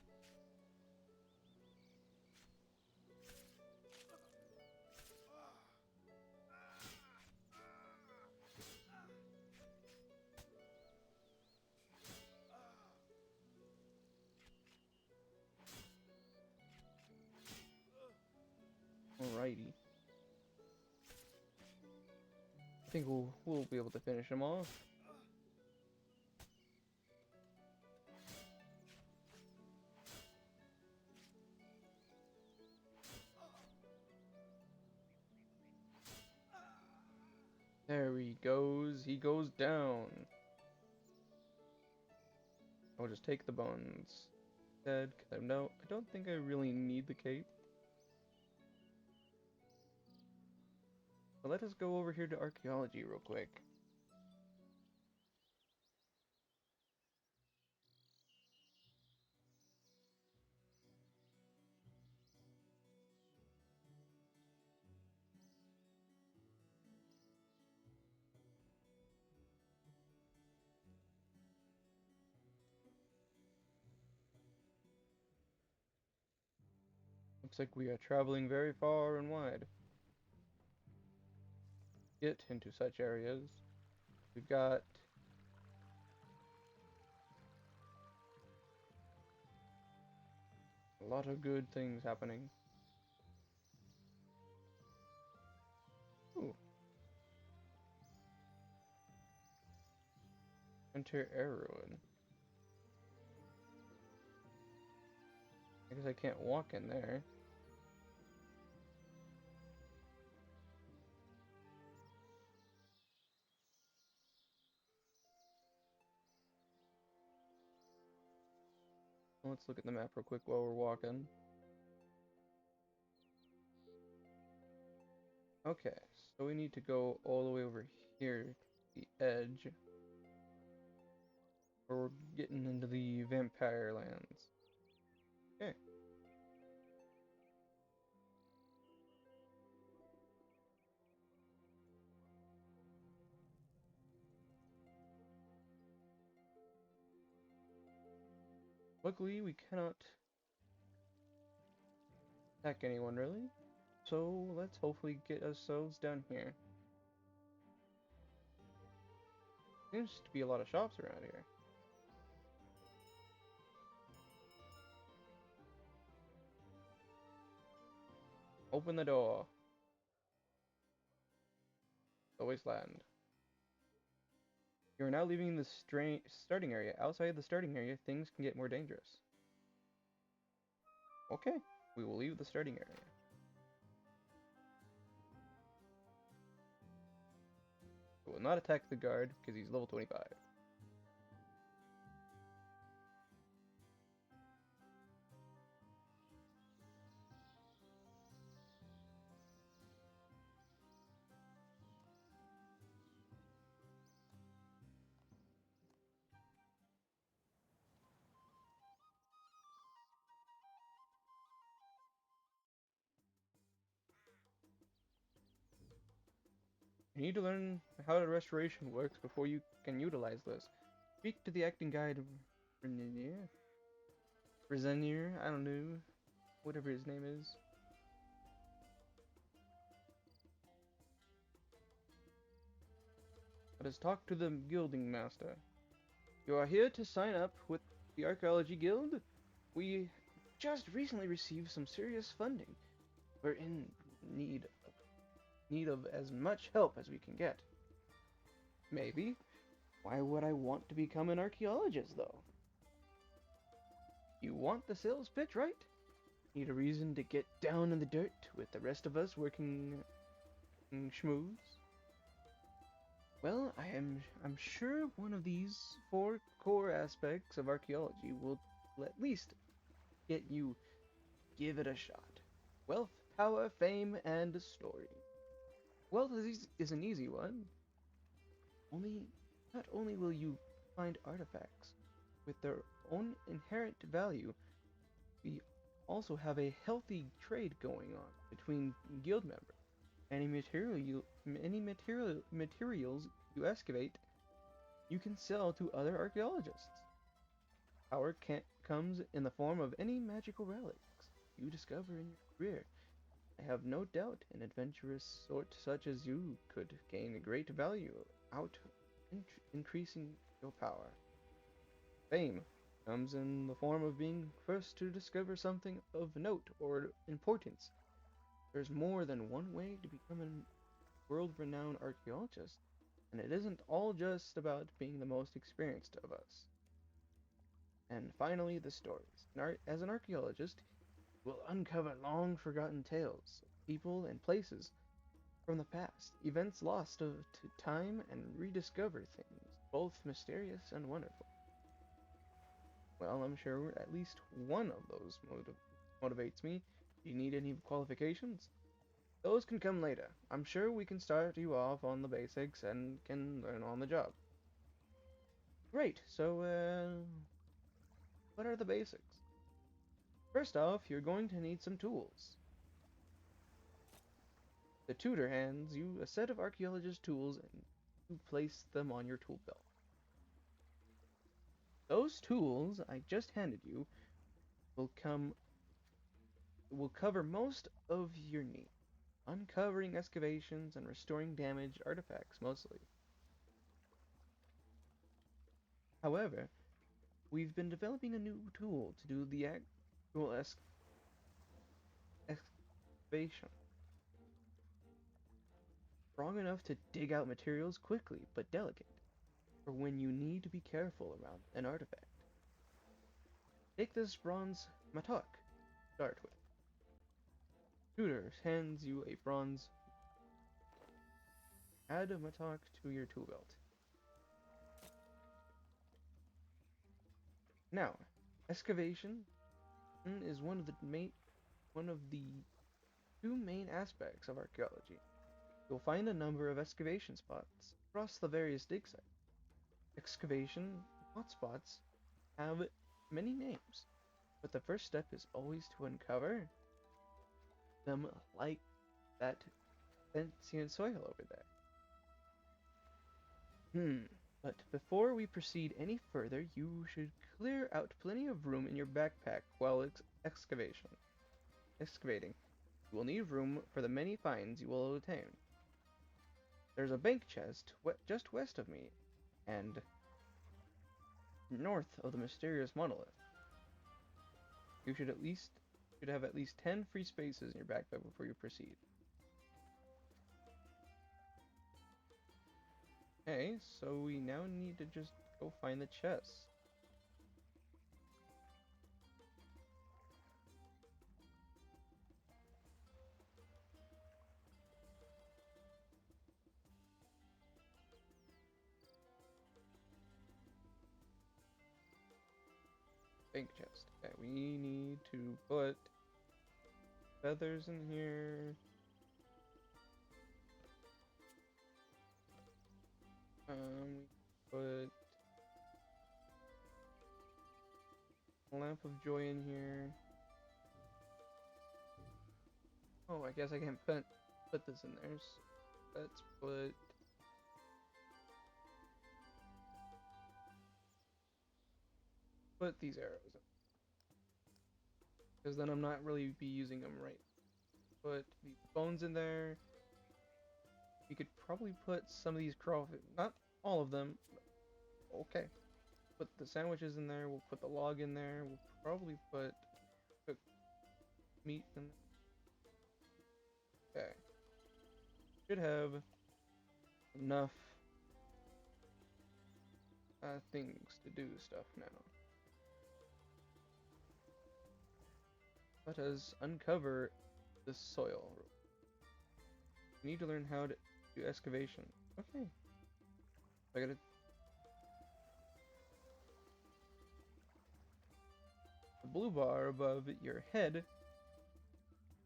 A: Alrighty. I think we'll be able to finish him off. There he goes. He goes down. I'll just take the bones. Dead. No, I don't think I really need the cape. But let us go over here to archaeology real quick. Looks like we are traveling very far and wide. Get into such areas. We've got a lot of good things happening. Ooh. Enter air ruin. I guess I can't walk in there. Let's look at the map real quick while we're walking. Okay, so we need to go all the way over here, the edge. Or we're getting into the vampire lands. Okay. Luckily, we cannot attack anyone, really. So, let's hopefully get ourselves down here. Seems to be a lot of shops around here. Open the door. The wasteland. You are now leaving the starting area. Outside the starting area, things can get more dangerous. Okay, we will leave the starting area. We will not attack the guard because he's level 25. You need to learn how the restoration works before you can utilize this. Speak to the acting guide, Rezenier, I don't know, whatever his name is. Let us talk to the guilding master. You are here to sign up with the Archaeology Guild? We just recently received some serious funding. We're in need of as much help as we can get. Maybe. Why would I want to become an archaeologist, though? You want the sales pitch, right? Need a reason to get down in the dirt with the rest of us working schmooze? Well, I'm sure one of these four core aspects of archaeology will at least get you give it a shot. Wealth, power, fame, and story. Wealth is an easy one. Only not only will you find artifacts with their own inherent value, we also have a healthy trade going on between guild members. Any materials you excavate, you can sell to other archaeologists. Power comes in the form of any magical relics you discover in your career. I have no doubt an adventurous sort such as you could gain great value out increasing your power. Fame comes in the form of being first to discover something of note or importance. There's more than one way to become a world-renowned archaeologist, and it isn't all just about being the most experienced of us. And finally, the stories. As an archaeologist, you will uncover long forgotten tales of people and places from the past, events lost to time, and rediscover things both mysterious and wonderful. Well, I'm sure at least one of those motivates me. Do you need any qualifications? Those can come later. I'm sure we can start you off on the basics and can learn on the job. Great, so, what are the basics? First off, you're going to need some tools. The tutor hands you a set of archaeologist tools and you place them on your tool belt. Those tools I just handed you will cover most of your need, uncovering excavations and restoring damaged artifacts mostly. However, we've been developing a new tool to do the actual excavation. Strong enough to dig out materials quickly, but delicate, for when you need to be careful around an artifact. Take this bronze mattock to start with. Tutor hands you a bronze. Add a mattock to your tool belt. Now, excavation is one of the two main aspects of archaeology. You'll find a number of excavation spots across the various dig sites. Excavation hotspots have many names, but the first step is always to uncover them, like that sentient soil over there. But before we proceed any further, you should clear out plenty of room in your backpack while excavating. You will need room for the many finds you will obtain. There's a bank chest just west of me, and north of the mysterious monolith. You should have at least 10 free spaces in your backpack before you proceed. Okay, so we now need to just go find the chest. Bank chest. Okay, we need to put feathers in here. Put lamp of joy in here. Oh, I guess I can't put this in there. So let's put these arrows in, because then I'm not really be using them right. Put these bones in there. We could probably put some of these crawfish, not all of them. Okay. Put the sandwiches in there. We'll put the log in there. We'll probably put cooked meat in there. Okay. Should have enough things to do stuff now. Let us uncover the soil. We need to learn how to do excavation. Okay. I gotta. The blue bar above your head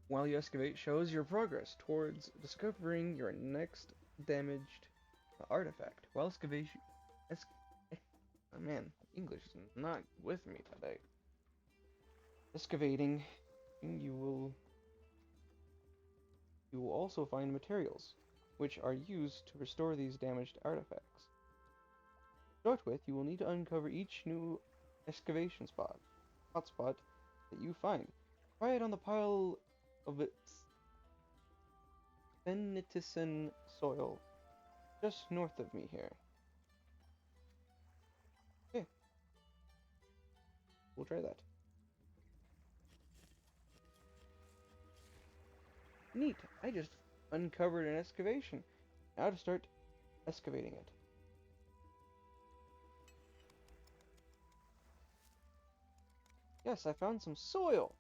A: while you excavate shows your progress towards discovering your next damaged artifact. While excavation. Oh man, English is not with me today. Excavating, you will also find materials, which are used to restore these damaged artifacts. To start with, you will need to uncover each new excavation hotspot that you find. Try it on the pile of its Benitison soil, just north of me here. Okay, we'll try that. Neat, I just uncovered an excavation. Now to start excavating it. Yes, I found some soil.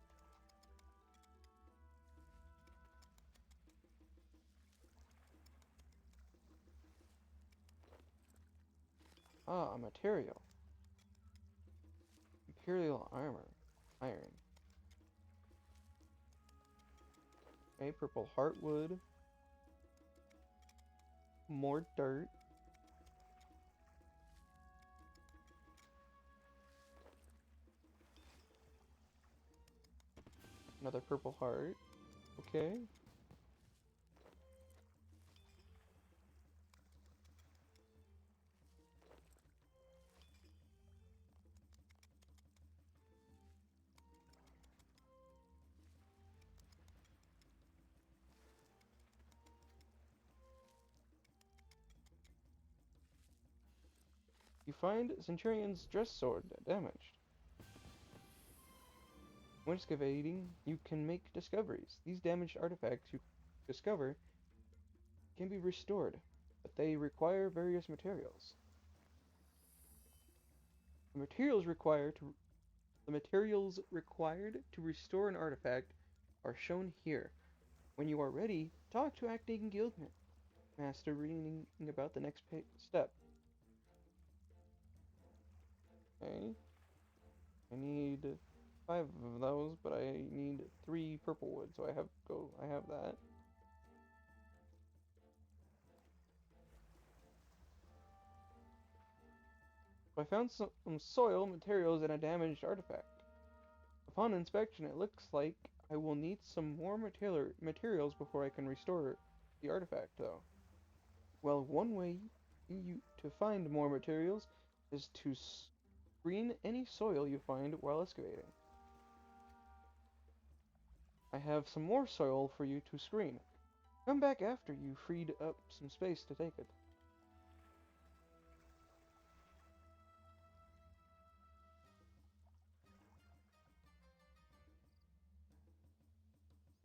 A: Ah, a material. Imperial armor. Iron. Okay, purple heartwood. More dirt. Another purple heart. Okay. You find Centurion's dress sword damaged. When excavating, you can make discoveries. These damaged artifacts you discover can be restored, but they require various materials. The materials required to restore an artifact are shown here. When you are ready, talk to acting guildman master reading about the next step. Okay. I need 5 of those, but I need 3 purple wood, so I have that. I found some soil, materials, and a damaged artifact. Upon inspection, it looks like I will need some more materials before I can restore the artifact, though. Well, one way to find more materials is to screen any soil you find while excavating. I have some more soil for you to screen. Come back after you freed up some space to take it.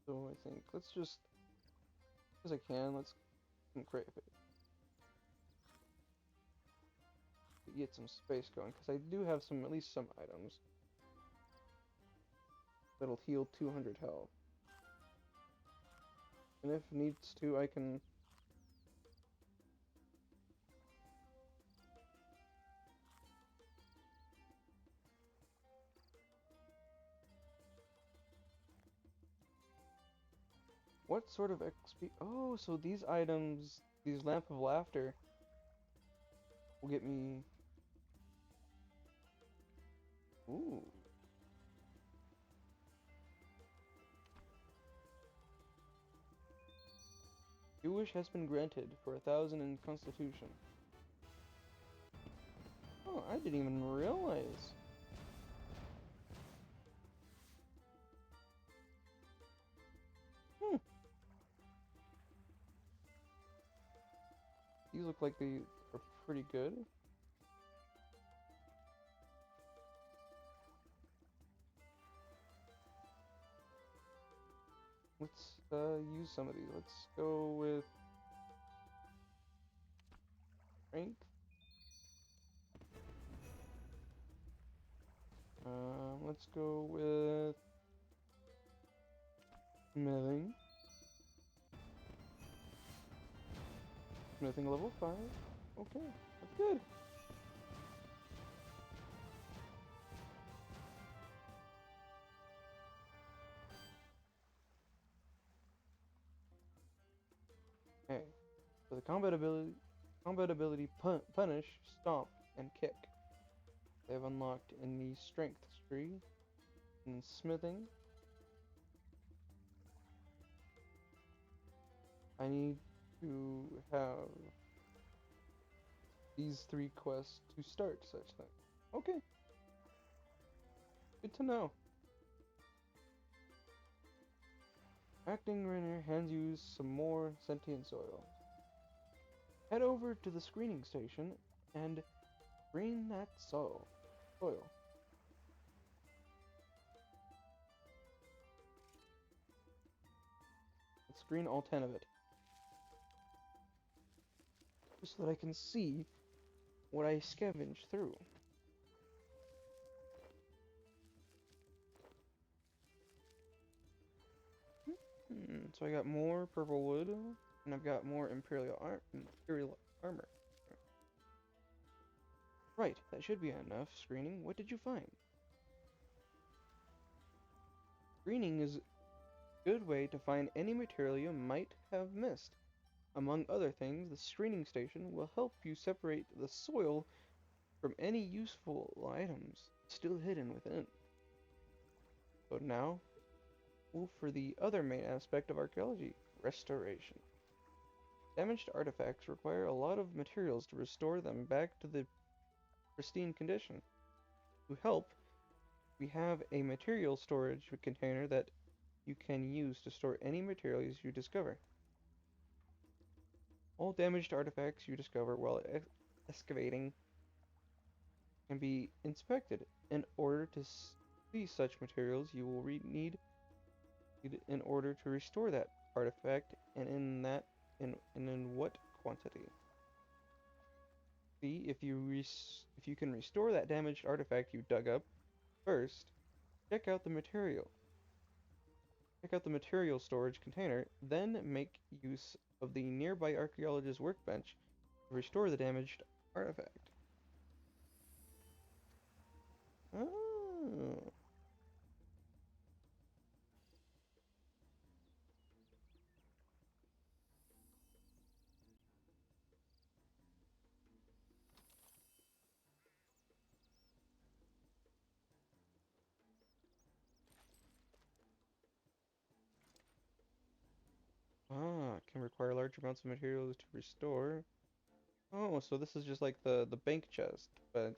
A: So I think let's just, as I can, let's crave it. Get some space going, because I do have at least some items that'll heal 200 health. And if needs to, I can... What sort of XP? Oh, so these items, these Lamp of Laughter, will get me... Ooh. Your wish has been granted for 1,000 in Constitution. Oh, I didn't even realize. These look like they are pretty good. Let's use some of these. Let's go with strength. Let's go with smithing level 5. Okay, that's good. Okay, so the combat ability punish, stomp, and kick. They have unlocked in the strength tree, in smithing. I need to have these 3 quests to start such thing. Okay, good to know. Acting Rainer hands you some more sentient soil. Head over to the screening station and screen that soil. Let's screen all 10 of it. Just so that I can see what I scavenged through. So I got more purple wood, and I've got more imperial armor. Right, that should be enough screening. What did you find? Screening is a good way to find any material you might have missed. Among other things, the screening station will help you separate the soil from any useful items still hidden within. So now, for the other main aspect of archaeology, restoration. Damaged artifacts require a lot of materials to restore them back to the pristine condition. To help, we have a material storage container that you can use to store any materials you discover. All damaged artifacts you discover while excavating can be inspected. In order to see such materials, you will need in order to restore that artifact, and in what quantity. See if you can restore that damaged artifact you dug up. First, check out the material. Check out the material storage container, then make use of the nearby archaeologist's workbench to restore the damaged artifact. Oh. Can require large amounts of materials to restore. Oh, so this is just like the bank chest, but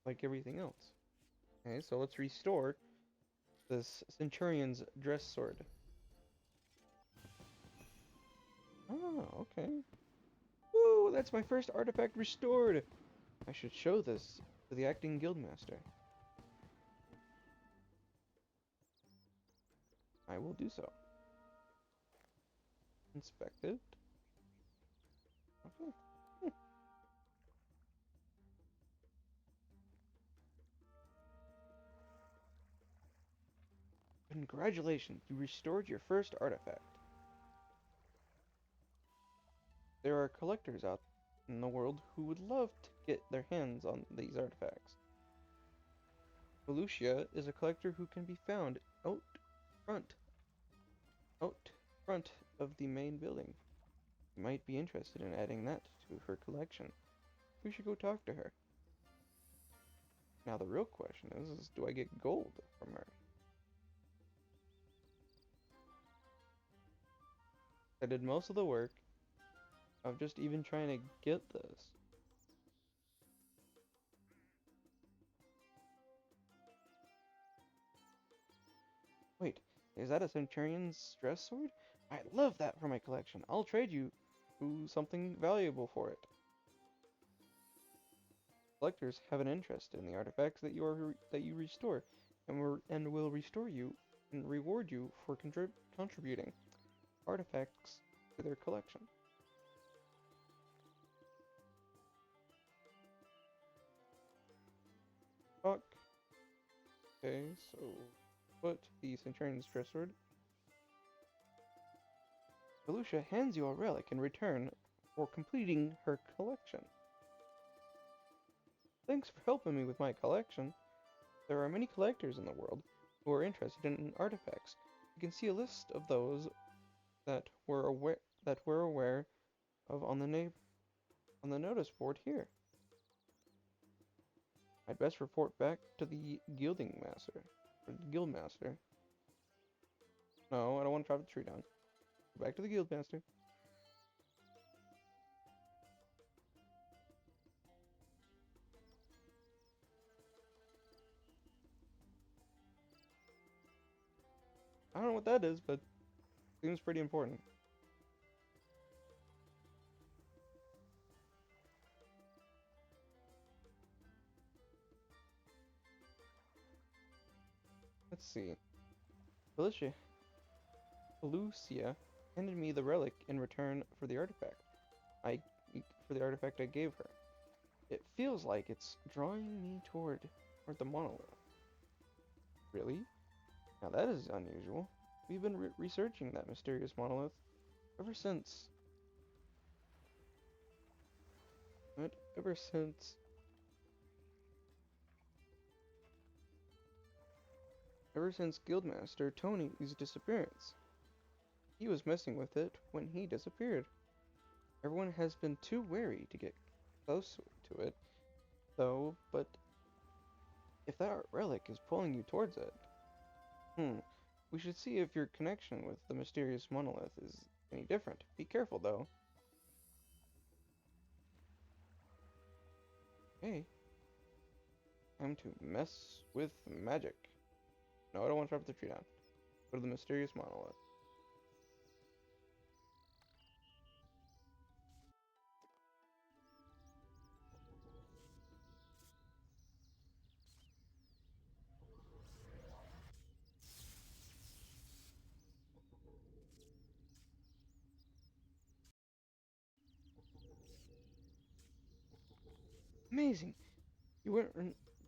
A: like everything else. Okay, so let's restore this Centurion's dress sword. Oh, okay. Woo, that's my first artifact restored! I should show this to the acting guildmaster. I will do so. Inspect it. Okay. Congratulations, you restored your first artifact. There are collectors out in the world who would love to get their hands on these artifacts. Volusia is a collector who can be found front, out front of the main building. You might be interested in adding that to her collection. We should go talk to her. Now the real question is do I get gold from her? I did most of the work of just even trying to get this. Wait, is that a Centurion's dress sword? I love that for my collection. I'll trade you something valuable for it. Collectors have an interest in the artifacts that you restore, and will restore you and reward you for contributing artifacts to their collection. Fuck. Okay, so put the Centurion's dress sword. Felucia hands you a relic in return for completing her collection. Thanks for helping me with my collection. There are many collectors in the world who are interested in artifacts. You can see a list of those that we're aware of on the notice board here. I'd best report back to the guild master. No, I don't want to chop the tree down. Go back to the guild master. I don't know what that is, but seems pretty important. Let's see. Felicia Lucia handed me the relic in return for the artifact. I gave her. It feels like it's drawing me toward the monolith. Really? Now that is unusual. We've been researching that mysterious monolith ever since. What? Ever since Guildmaster Tony's disappearance. He was messing with it when he disappeared. Everyone has been too wary to get close to it, though, but if that relic is pulling you towards it, we should see if your connection with the mysterious monolith is any different. Be careful, though. Hey, time to mess with magic. No, I don't want to chop the tree down. Go to the mysterious monolith. Amazing! You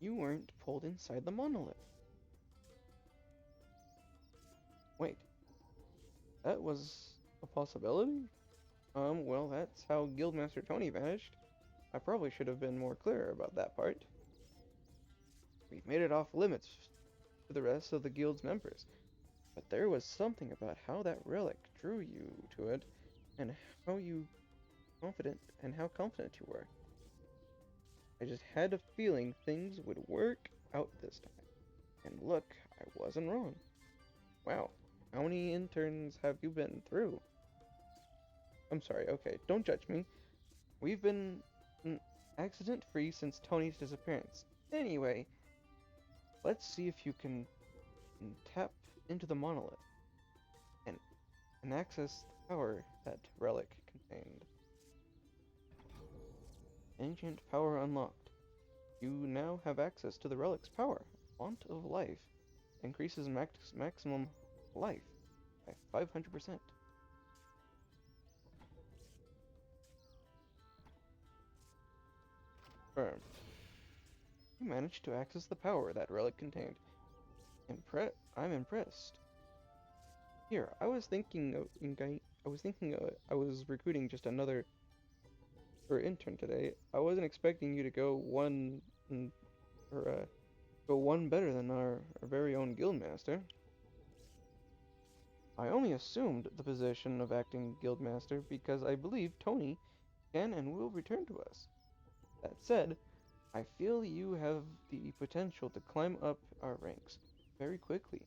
A: weren't pulled inside the monolith. Wait, that was a possibility? Well, that's how Guildmaster Tony vanished. I probably should have been more clear about that part. We made it off limits to the rest of the guild's members, but there was something about how that relic drew you to it, and how confident you were. I just had a feeling things would work out this time. And look, I wasn't wrong. Wow, how many interns have you been through? I'm sorry, okay, don't judge me. We've been accident-free since Tony's disappearance. Anyway, let's see if you can tap into the monolith and, access the power that relic contained. Ancient power unlocked. You now have access to the relic's power. Font of Life increases maximum life by 500%. Confirmed. You managed to access the power that relic contained. I'm impressed. Here, I was recruiting just another intern today. I wasn't expecting you to go one better than our very own guildmaster. I only assumed the position of acting guildmaster because I believe Tony can and will return to us. That said, I feel you have the potential to climb up our ranks very quickly.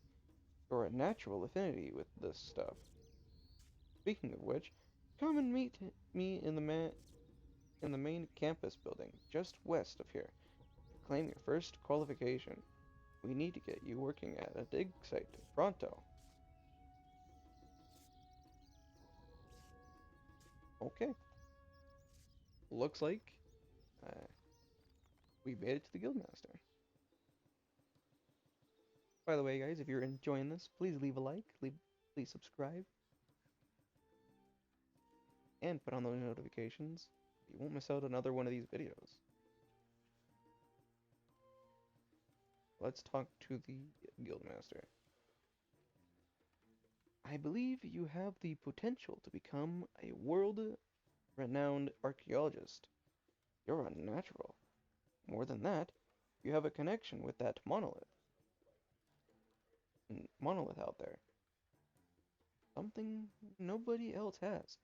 A: You're a natural affinity with this stuff. Speaking of which, come and meet me in the main campus building just west of here. Claim your first qualification. We need to get you working at a dig site pronto. Okay. Looks like we made it to the guildmaster. By the way, guys, if you're enjoying this, please leave a like, please subscribe, and put on those notifications. You won't miss out on another one of these videos. Let's talk to the guildmaster. I believe you have the potential to become a world-renowned archaeologist. You're unnatural. More than that, you have a connection with that monolith out there. Something nobody else has.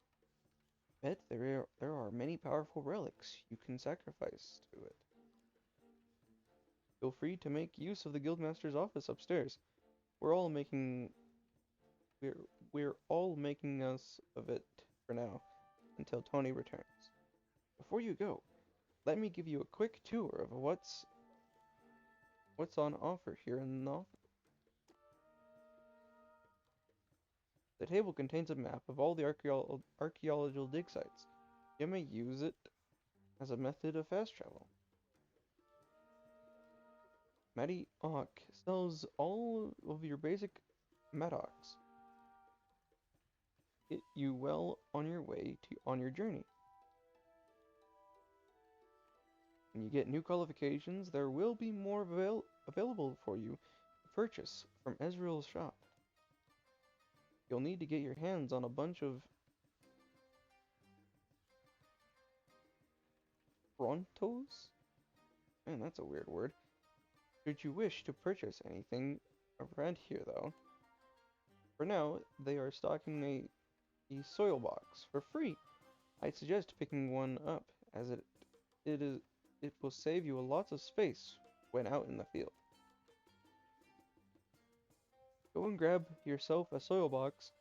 A: Bet there are many powerful relics you can sacrifice to it. Feel free to make use of the Guildmaster's office upstairs. We're all making we're we're all making us of it for now, until Tony returns. Before you go, let me give you a quick tour of what's on offer here in the office. The table contains a map of all the archaeological dig sites. You may use it as a method of fast travel. Matty Ock sells all of your basic mattocks. Get you well on your way on your journey. When you get new qualifications, there will be more available for you to purchase from Ezreal's shop. You'll need to get your hands on a bunch of Brontos? Man, that's a weird word. Should you wish to purchase anything around here, though, for now, they are stocking a soil box for free. I'd suggest picking one up, as it will save you lots of space when out in the field. Go and grab yourself a soil box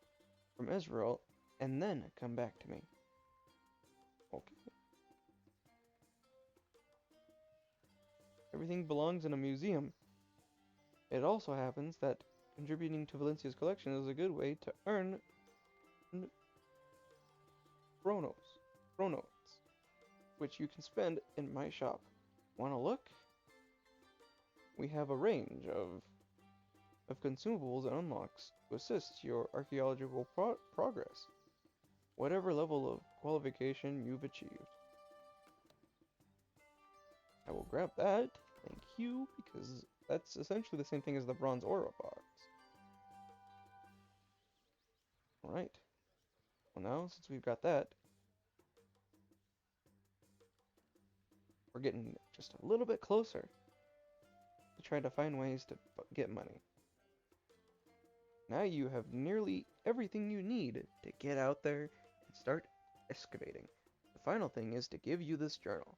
A: from Ezreal, and then come back to me. Okay. Everything belongs in a museum. It also happens that contributing to Valencia's collection is a good way to earn Chronos, which you can spend in my shop. Wanna look? We have a range of consumables and unlocks to assist your archaeological progress, whatever level of qualification you've achieved. I will grab that, thank you, because that's essentially the same thing as the bronze aura box. Alright, well now, since we've got that, we're getting just a little bit closer to trying to find ways to get money. Now you have nearly everything you need to get out there and start excavating. The final thing is to give you this journal.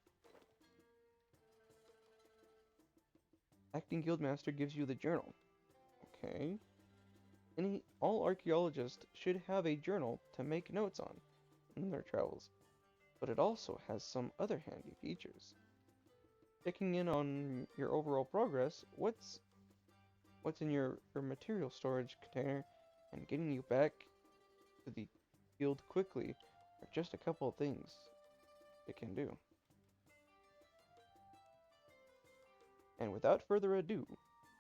A: Acting Guildmaster gives you the journal. Okay. All archaeologists should have a journal to make notes on in their travels, but it also has some other handy features. Checking in on your overall progress, what's in your material storage container, and getting you back to the guild quickly are just a couple of things it can do. And without further ado,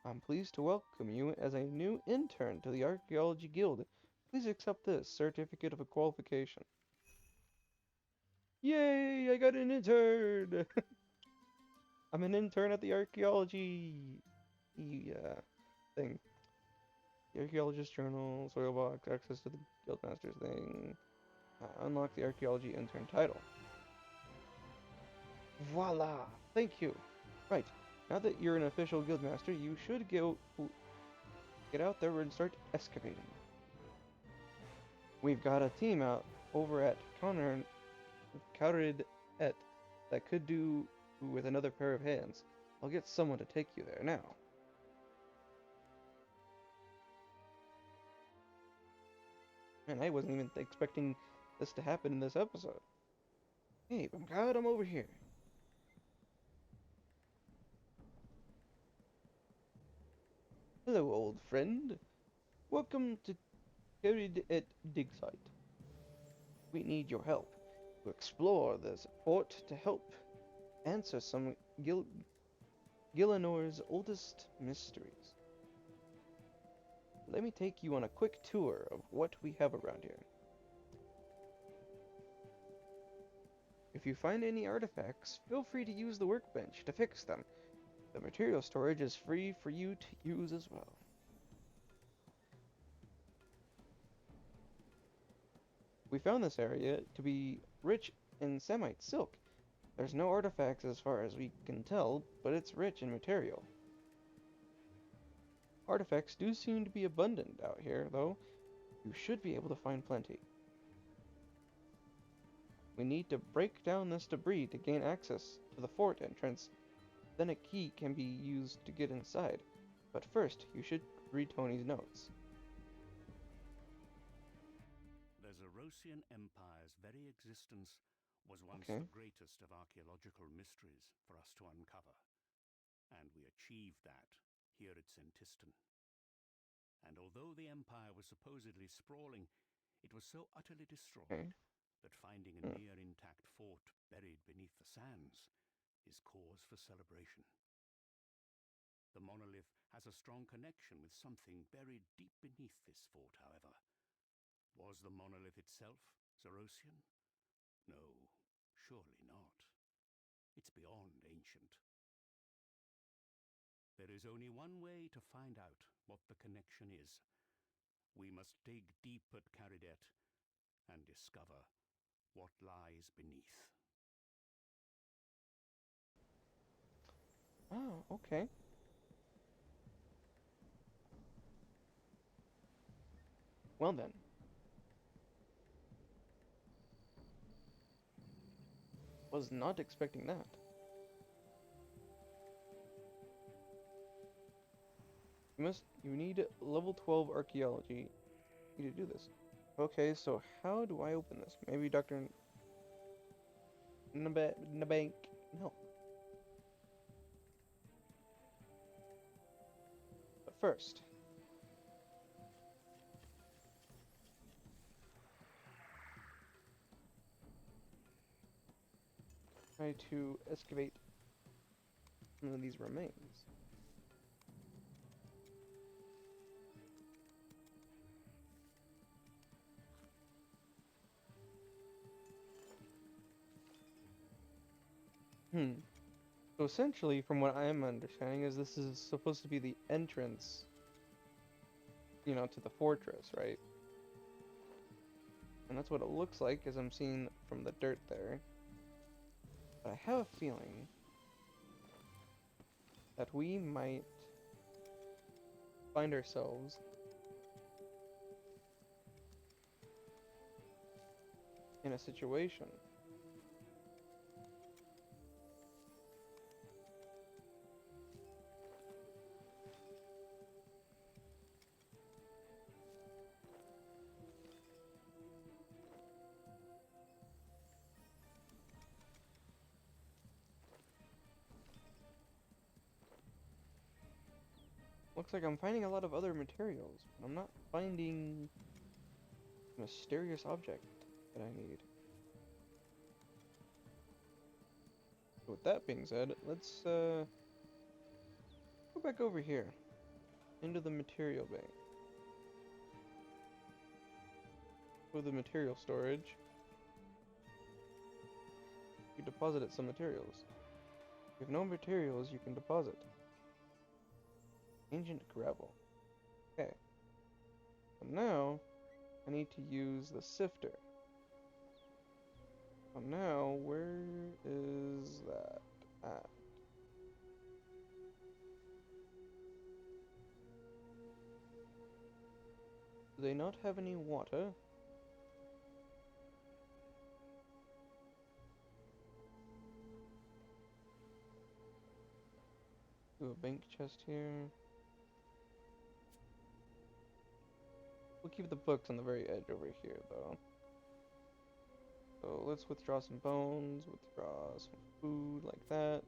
A: I'm pleased to welcome you as a new intern to the Archaeology Guild. Please accept this certificate of qualification. Yay! I got an intern! I'm an intern at the archaeology thing. The Archaeologist Journal, Soil Box, access to the Guildmaster's thing. Unlock the Archaeology intern title. Voila! Thank you! Right, now that you're an official Guildmaster, you should get out there and start excavating. We've got a team out over at Countered Et that could do with another pair of hands. I'll get someone to take you there now. Man, I wasn't even expecting this to happen in this episode. Hey, I'm over here. Hello, old friend. Welcome to Carried at Dig Site. We need your help to explore this fort to help answer some Gillinor's oldest mysteries. Let me take you on a quick tour of what we have around here. If you find any artifacts, feel free to use the workbench to fix them. The material storage is free for you to use as well. We found this area to be rich in Semite silk. There's no artifacts as far as we can tell, but it's rich in material. Artifacts do seem to be abundant out here, though. You should be able to find plenty. We need to break down this debris to gain access to the fort entrance. Then a key can be used to get inside. But first, you should read Tony's notes.
B: The Zerosian Empire's very existence was once
A: Okay.
B: the greatest of archaeological mysteries for us to uncover. And we achieved that here at Sentistan. And although the Empire was supposedly sprawling, it was so utterly destroyed
A: Okay.
B: that finding a near intact fort buried beneath the sands is cause for celebration. The monolith has a strong connection with something buried deep beneath this fort, however. Was the monolith itself Zerosian? No, surely not. It's beyond ancient. There is only one way to find out what the connection is. We must dig deep at Caridet and discover what lies beneath.
A: Oh, okay. Well then. Was not expecting that. You need level 12 archaeology to do this. Okay, so how do I open this? Maybe Dr. Nabank can help. But first, try to excavate some of these remains. So essentially, from what I'm understanding, is this is supposed to be the entrance, to the fortress, right? And that's what it looks like, as I'm seeing from the dirt there. But I have a feeling that we might find ourselves in a situation looks like I'm finding a lot of other materials, but I'm not finding the mysterious object that I need. So with that being said, let's go back over here into the material bank. Go to the material storage. You deposited some materials. If you have no materials, you can deposit. Ancient gravel. Okay. So now, I need to use the sifter. So now, where is that at? Do they not have any water? Do a bank chest here. We'll keep the books on the very edge over here, though. So let's withdraw some bones, withdraw some food like that.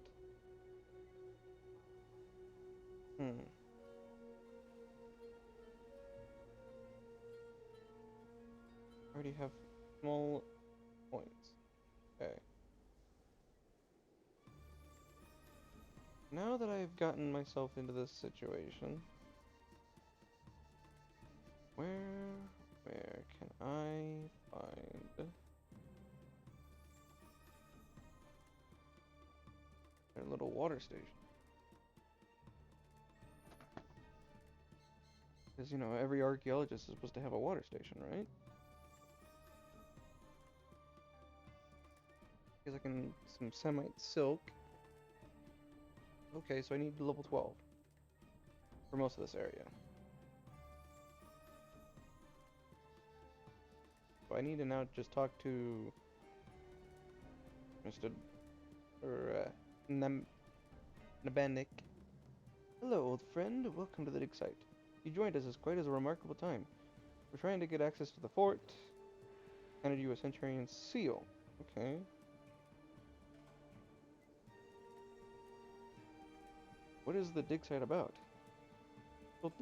A: Already have small points. Okay. Now that I've gotten myself into this situation, where can I find their little water station? Because, every archaeologist is supposed to have a water station, right? Guess I can some Semite silk. Okay, so I need level 12 for most of this area. So I need to now just talk to Mr. Nabanik. Hello, old friend. Welcome to the dig site. You joined us as quite as a remarkable time. We're trying to get access to the fort. Handed you a Centurion seal. Okay. What is the dig site about? Well,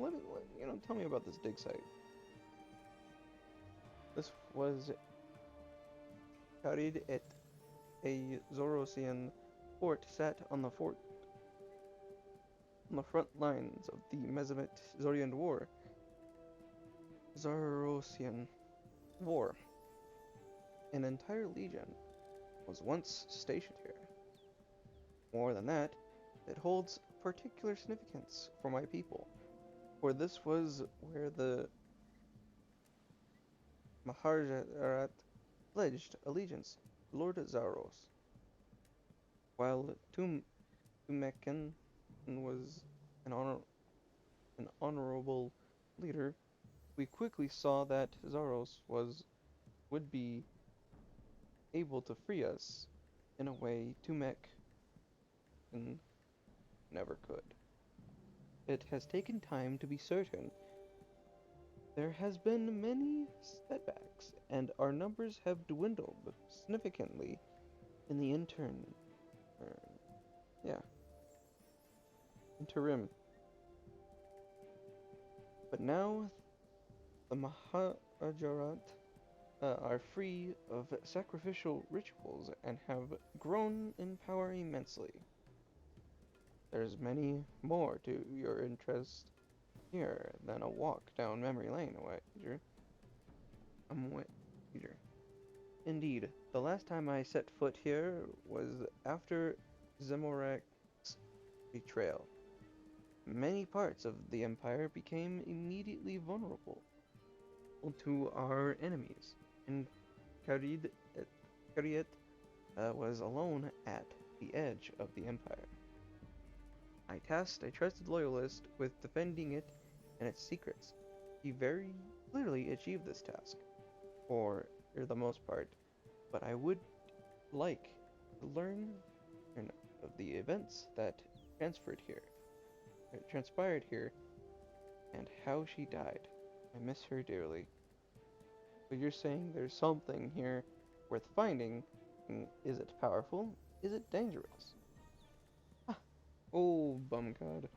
A: tell me about this dig site. This was carried at a Zorosian fort sat on the front lines of the Mesomet-Zorian War. Zarosian War. An entire legion was once stationed here. More than that, it holds particular significance for my people, for this was where the Maharajarat pledged allegiance to Lord Zaros. While Tumekin was an honorable leader, we quickly saw that Zaros would be able to free us in a way Tumek never could. It has taken time to be certain. There has been many setbacks, and our numbers have dwindled significantly in the interim. But now the Maharajarat are free of sacrificial rituals and have grown in power immensely. There's many more to your interest here than a walk down memory lane, wager. Wager. Indeed, the last time I set foot here was after Zemorak's betrayal. Many parts of the Empire became immediately vulnerable to our enemies, and Kariet was alone at the edge of the Empire. I tasked a trusted loyalist with defending it and its secrets. He very clearly achieved this task, for the most part, but I would like to learn of the events that transpired here, and how she died. I miss her dearly. But you're saying there's something here worth finding. Is it powerful? Is it dangerous? Ah, oh, Bumgod.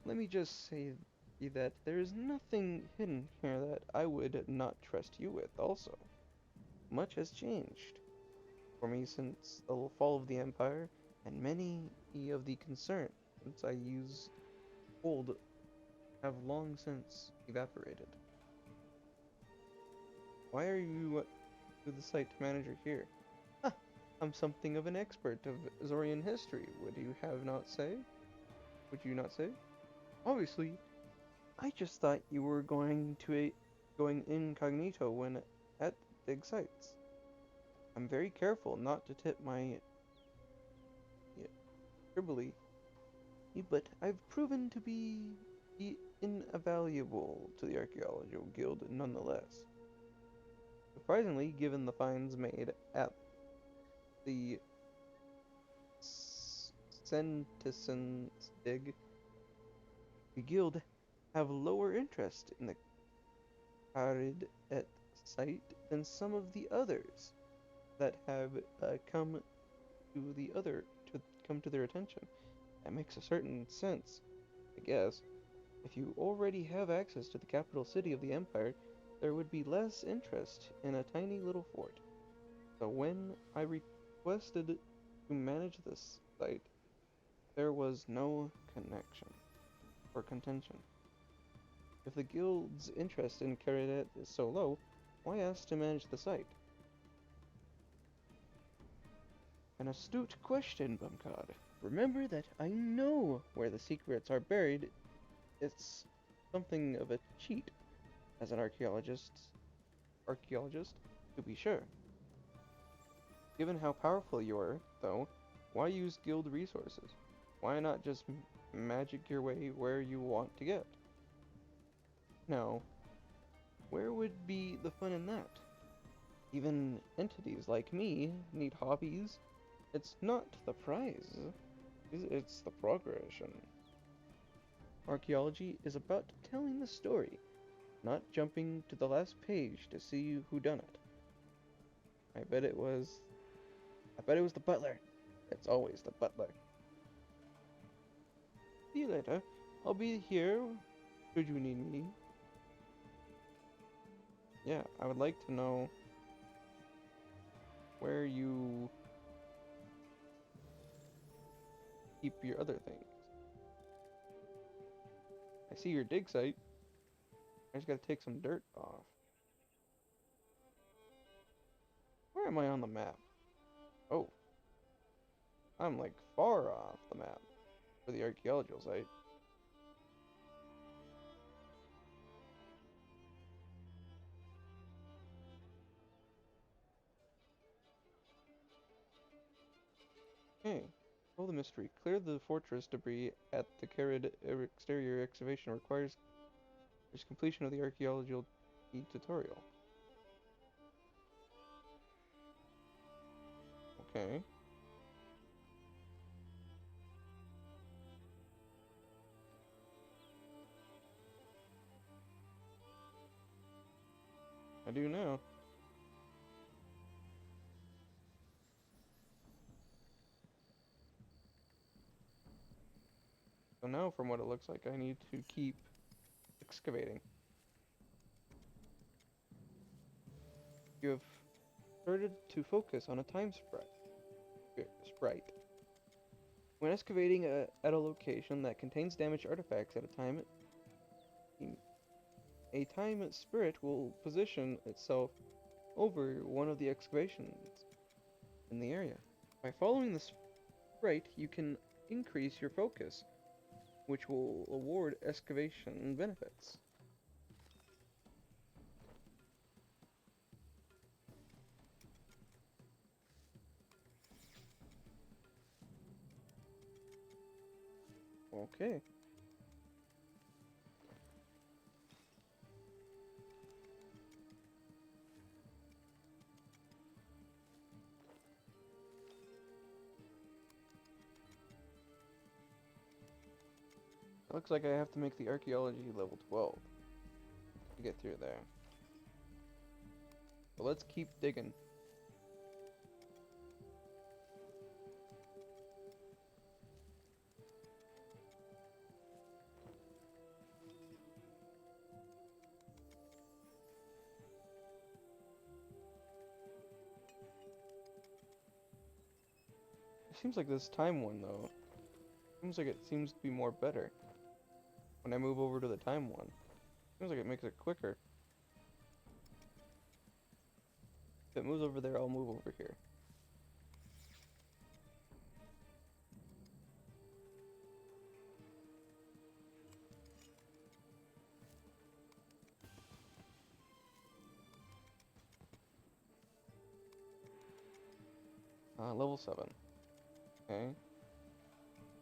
A: Let me just say that there is nothing hidden here that I would not trust you with also. Much has changed for me since the fall of the Empire, and many of the concerns I use hold have long since evaporated. Why are you the site manager here? Ah, I'm something of an expert of Zorian history. Would you not say? Obviously, I just thought you were going incognito when at dig sites. I'm very careful not to tip my tribally, but I've proven to be invaluable to the Archaeological Guild nonetheless. Surprisingly, given the finds made at the Sentison's dig, the guild have lower interest in the Carid et site than some of the others that have come to their attention. That makes a certain sense, I guess. If you already have access to the capital city of the Empire, there would be less interest in a tiny little fort. So when I requested to manage this site, there was no contention. If the guild's interest in Caridet is so low, why ask to manage the site? An astute question, Bumcod. Remember that I know where the secrets are buried. It's something of a cheat as an archaeologist, to be sure. Given how powerful you are, though, why use guild resources? Why not just magic your way where you want to get? Now, where would be the fun in that? Even entities like me need hobbies. It's not the prize, it's the progression. Archaeology is about telling the story, not jumping to the last page to see who done it. I bet it was the butler. It's always the butler. See you later. I'll be here should you need me. Yeah, I would like to know where you keep your other things. I see your dig site. I just gotta take some dirt off. Where am I on the map? Oh, I'm like far off the map for the archaeological site. Hey, solve the mystery. Clear the fortress debris at the carried exterior excavation requires completion of the archaeological tutorial. Okay. I do now. So now, from what it looks like, I need to keep excavating. You have started to focus on a time sprite. When excavating at a location that contains damaged artifacts at a time, a time spirit will position itself over one of the excavations in the area. By following the sprite, you can increase your focus, which will award excavation benefits. Okay. Looks like I have to make the archaeology level 12 to get through there. But let's keep digging. It seems like this time one, though, seems like it seems to be more better when I move over to the time one. Seems like it makes it quicker. If it moves over there, I'll move over here. Level 7. Okay.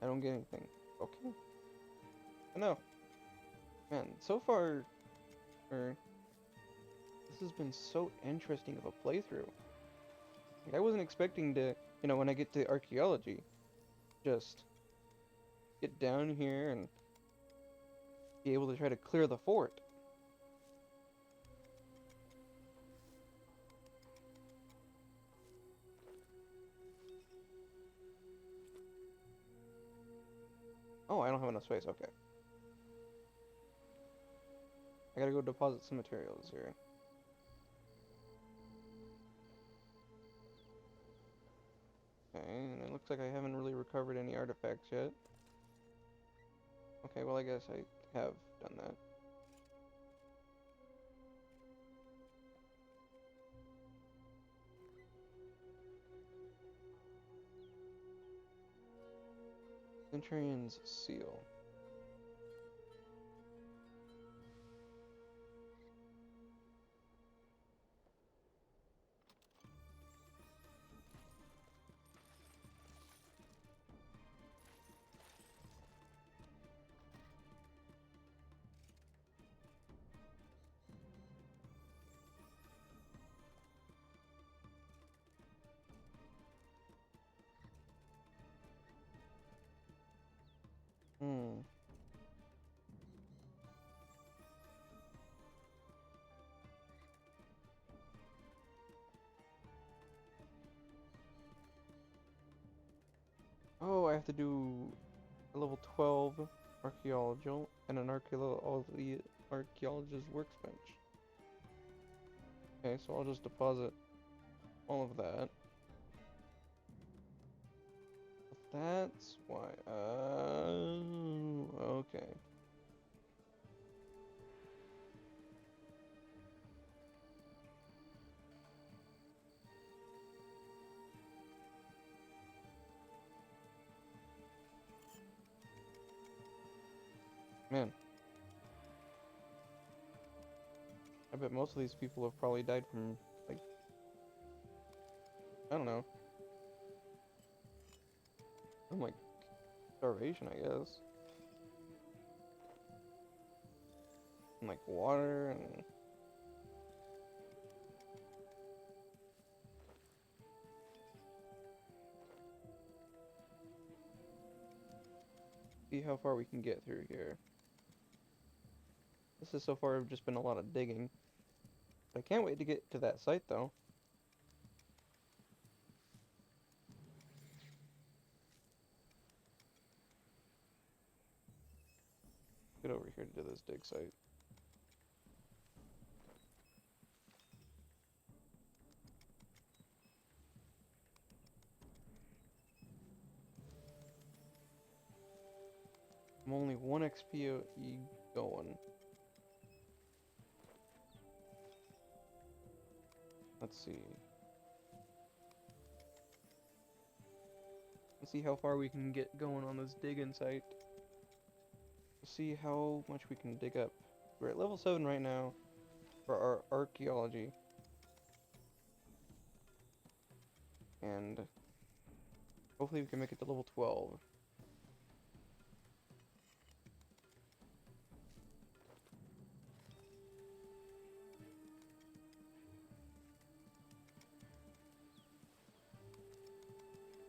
A: I don't get anything. Okay. I know. Man, so far, this has been so interesting of a playthrough. Like, I wasn't expecting to, when I get to archaeology, just get down here and be able to try to clear the fort. Oh, I don't have enough space. Okay. I gotta go deposit some materials here. Okay, and it looks like I haven't really recovered any artifacts yet. Okay, well I guess I have done that. Centurion's Seal. I have to do a level 12 archaeology and an archaeologist workbench. Okay, so I'll just deposit all of that. That's why. Okay. Man. I bet most of these people have probably died from, like, I don't know. From, like, starvation, I guess. And, like, water and... See how far we can get through here. This is so far just been a lot of digging. I can't wait to get to that site, though. Get over here to this dig site. I'm only 1 XP going. Let's see. Let's see how far we can get going on this digging site. See how much we can dig up. We're at level 7 right now for our archaeology. And hopefully we can make it to level 12.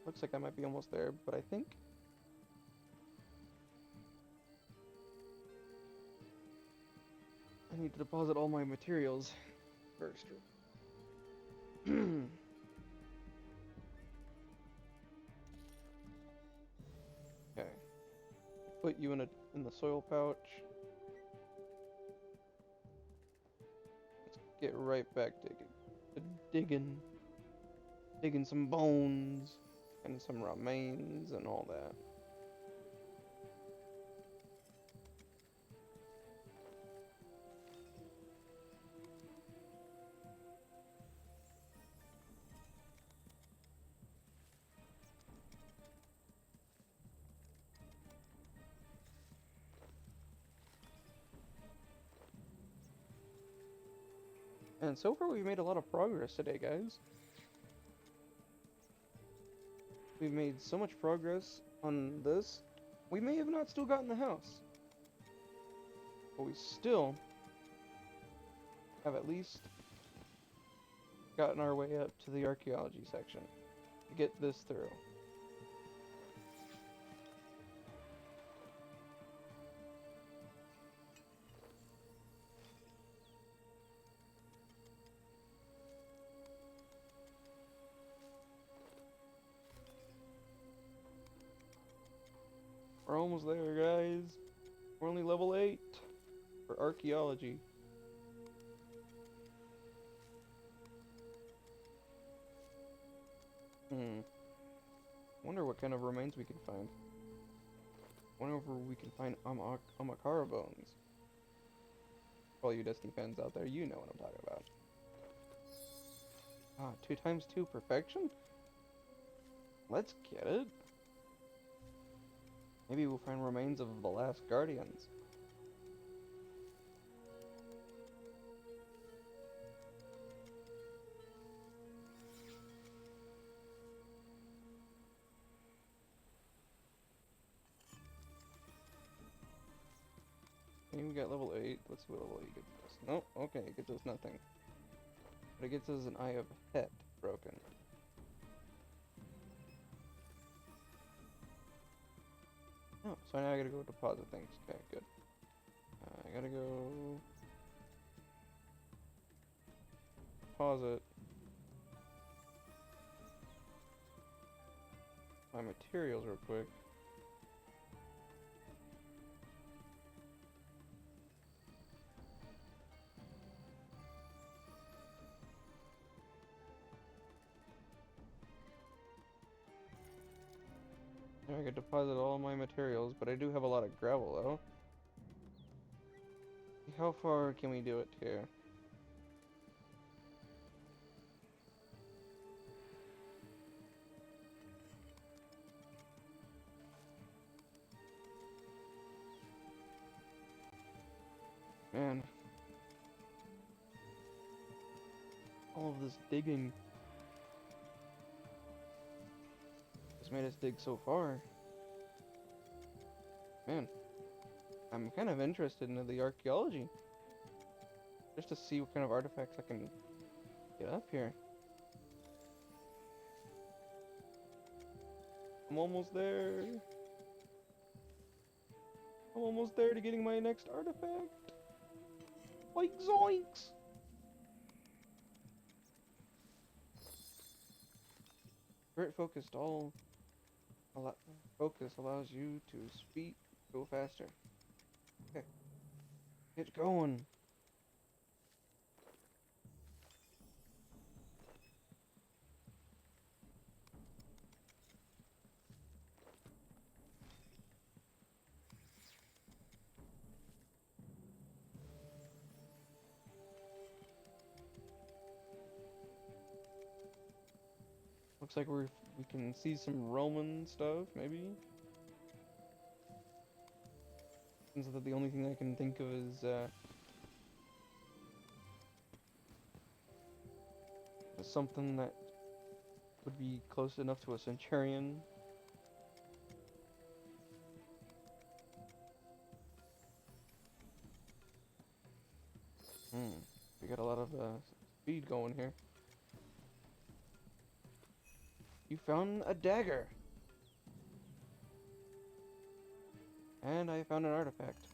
A: Looks like I might be almost there, but I think I need to deposit all my materials first. Okay. Put you in the soil pouch. Let's get right back digging some bones and some remains and all that. And so far we've made a lot of progress today, guys. We've made so much progress on this. We may have not still gotten the house, but we still have at least gotten our way up to the archaeology section to get this through. We're almost there, guys. We're only level 8 for archaeology. Wonder what kind of remains we can find. Wonder if we can find Amakara bones. For all you Destiny fans out there, you know what I'm talking about. Ah, 2 times 2 perfection? Let's get it. Maybe we'll find remains of the last Guardians. Okay, we got level 8. Let's see what level 8 gets us. Nope, okay, it gets us nothing. But it gets us an Eye of Het broken. Oh, so now I gotta go deposit things. Okay, good. I gotta go deposit my materials real quick. There, I could deposit all my materials, but I do have a lot of gravel though. How far can we do it here? Man. All of this digging has made us dig so far. Man, I'm kind of interested in the archaeology. Just to see what kind of artifacts I can get up here. I'm almost there. I'm almost there to getting my next artifact. Like zoinks! Spirit focused focus allows you to go faster. Okay. Get going. Looks like we can see some Roman stuff, maybe. Seems that the only thing I can think of is something that would be close enough to a centurion. We got a lot of speed going here. You found a dagger. And I found an artifact.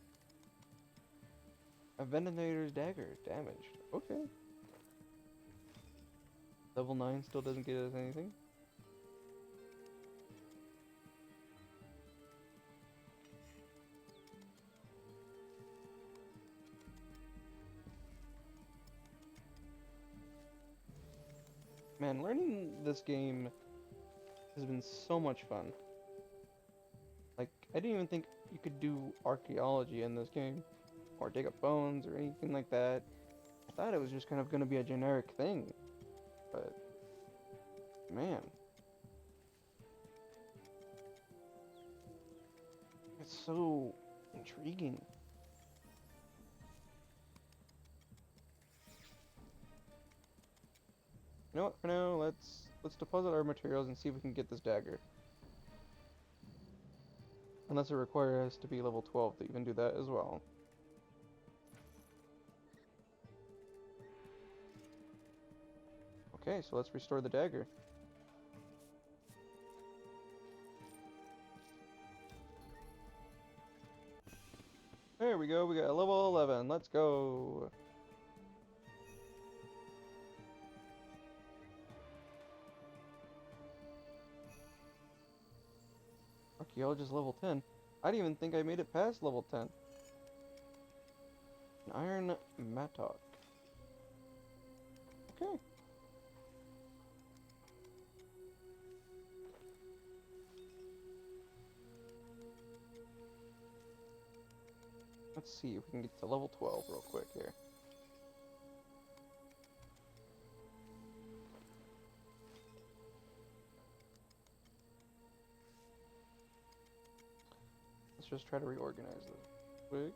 A: A Venator's dagger, damaged. Okay. Level 9 still doesn't get us anything. Man, learning this game has been so much fun. Like, I didn't even think you could do archaeology in this game. Or dig up bones or anything like that. I thought it was just kind of going to be a generic thing. But, man. It's so intriguing. You know what, for now, let's deposit our materials and see if we can get this dagger. Unless it requires us to be level 12 to even do that as well. Okay, so let's restore the dagger. There we go, we got a level 11, let's go! Archaeologist level 10. I didn't even think I made it past level 10. An iron mattock. Okay. Let's see if we can get to level 12 real quick here. Let's just try to reorganize this quick.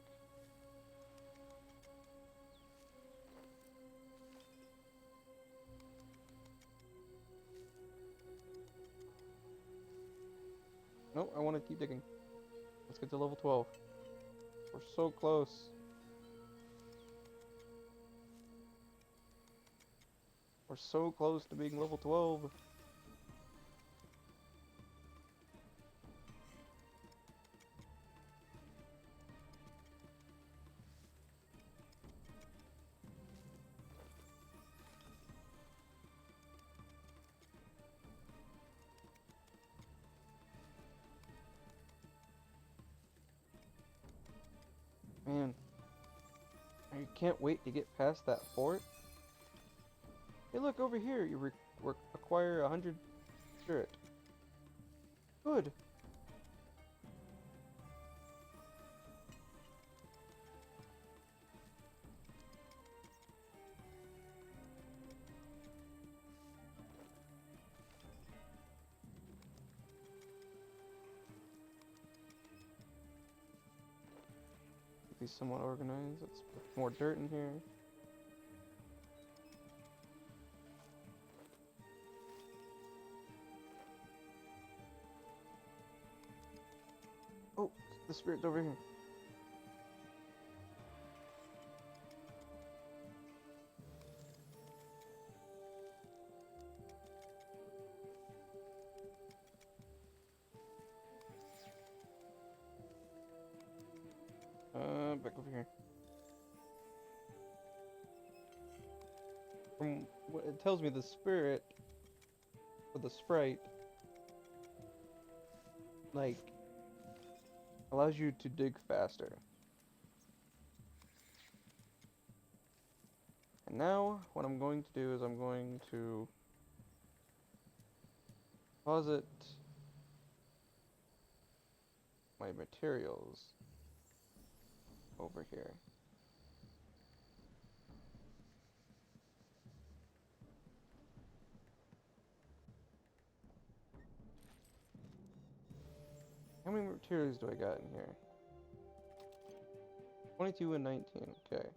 A: Nope, I want to keep digging. Let's get to level 12. We're so close. We're so close to being level 12. can't wait to get past that fort. Hey, look over here. You acquire 100 spirit. Good. Be somewhat organized. Let's put more dirt in here. Oh, the spirit's over here. Back over here. From what it tells me, the spirit, or the sprite, like, allows you to dig faster. And now, what I'm going to do is I'm going to deposit my materials over here. How many materials do I got in here? 22 and 19, okay.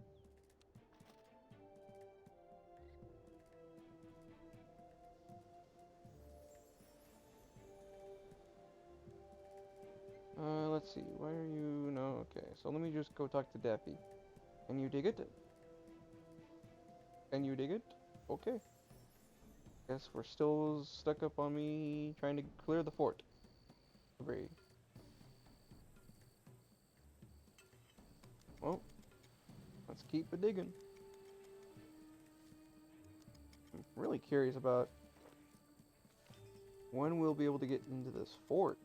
A: Let's see, why are you... No, okay, so let me just go talk to Daffy. Can you dig it? Can you dig it? Okay. Guess we're still stuck up on me trying to clear the fort. Debris. Well, let's keep a digging. I'm really curious about when we'll be able to get into this fort.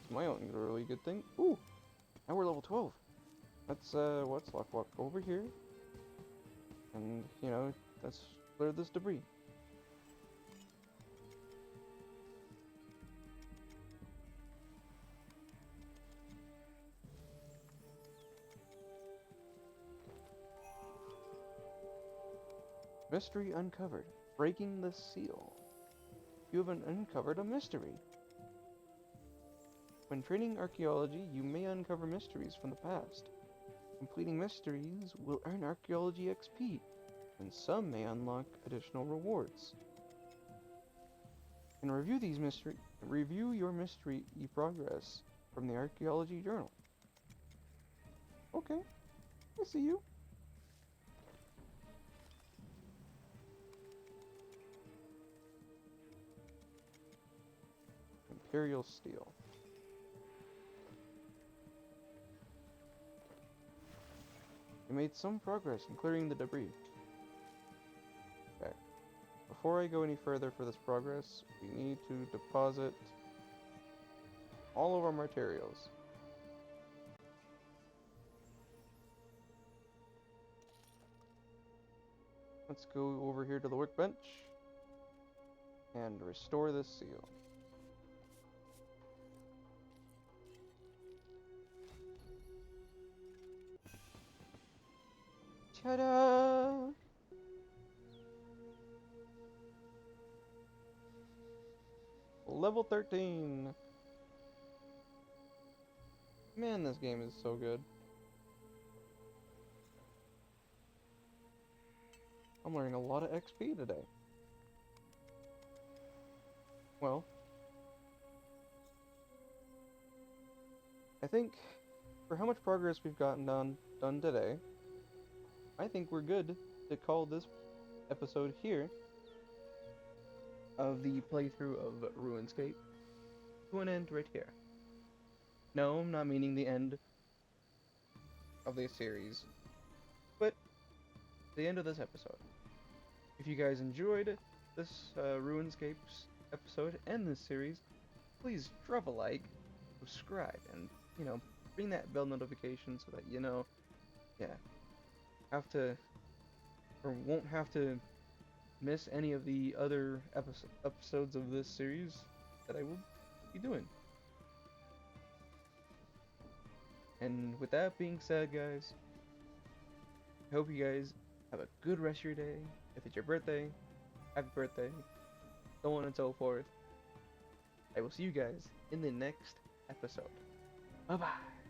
A: It's my own really good thing. Ooh, now we're level 12. Let's walk over here. And, you know, let's clear this debris. Mystery uncovered. Breaking the seal. You have uncovered a mystery. When training archaeology, you may uncover mysteries from the past. Completing mysteries will earn archaeology XP, and some may unlock additional rewards. And review your mystery progress from the archaeology journal. Okay, I see you. Imperial steel. You made some progress in clearing the debris. Okay. Before I go any further for this progress, we need to deposit all of our materials. Let's go over here to the workbench and restore this seal. Ta-da! Level 13! Man, this game is so good. I'm learning a lot of XP today. Well, I think for how much progress we've gotten done today, I think we're good to call this episode here of the playthrough of RuneScape to an end right here. No, I'm not meaning the end of this series, but the end of this episode. If you guys enjoyed this RuneScape's episode and this series, please drop a like, subscribe, and, you know, ring that bell notification so that you know yeah, have to or won't have to miss any of the other episodes of this series that I will be doing. And with that being said, guys, I hope you guys have a good rest of your day. If it's your birthday, happy birthday, so on and so forth. I will see you guys in the next episode. Bye bye.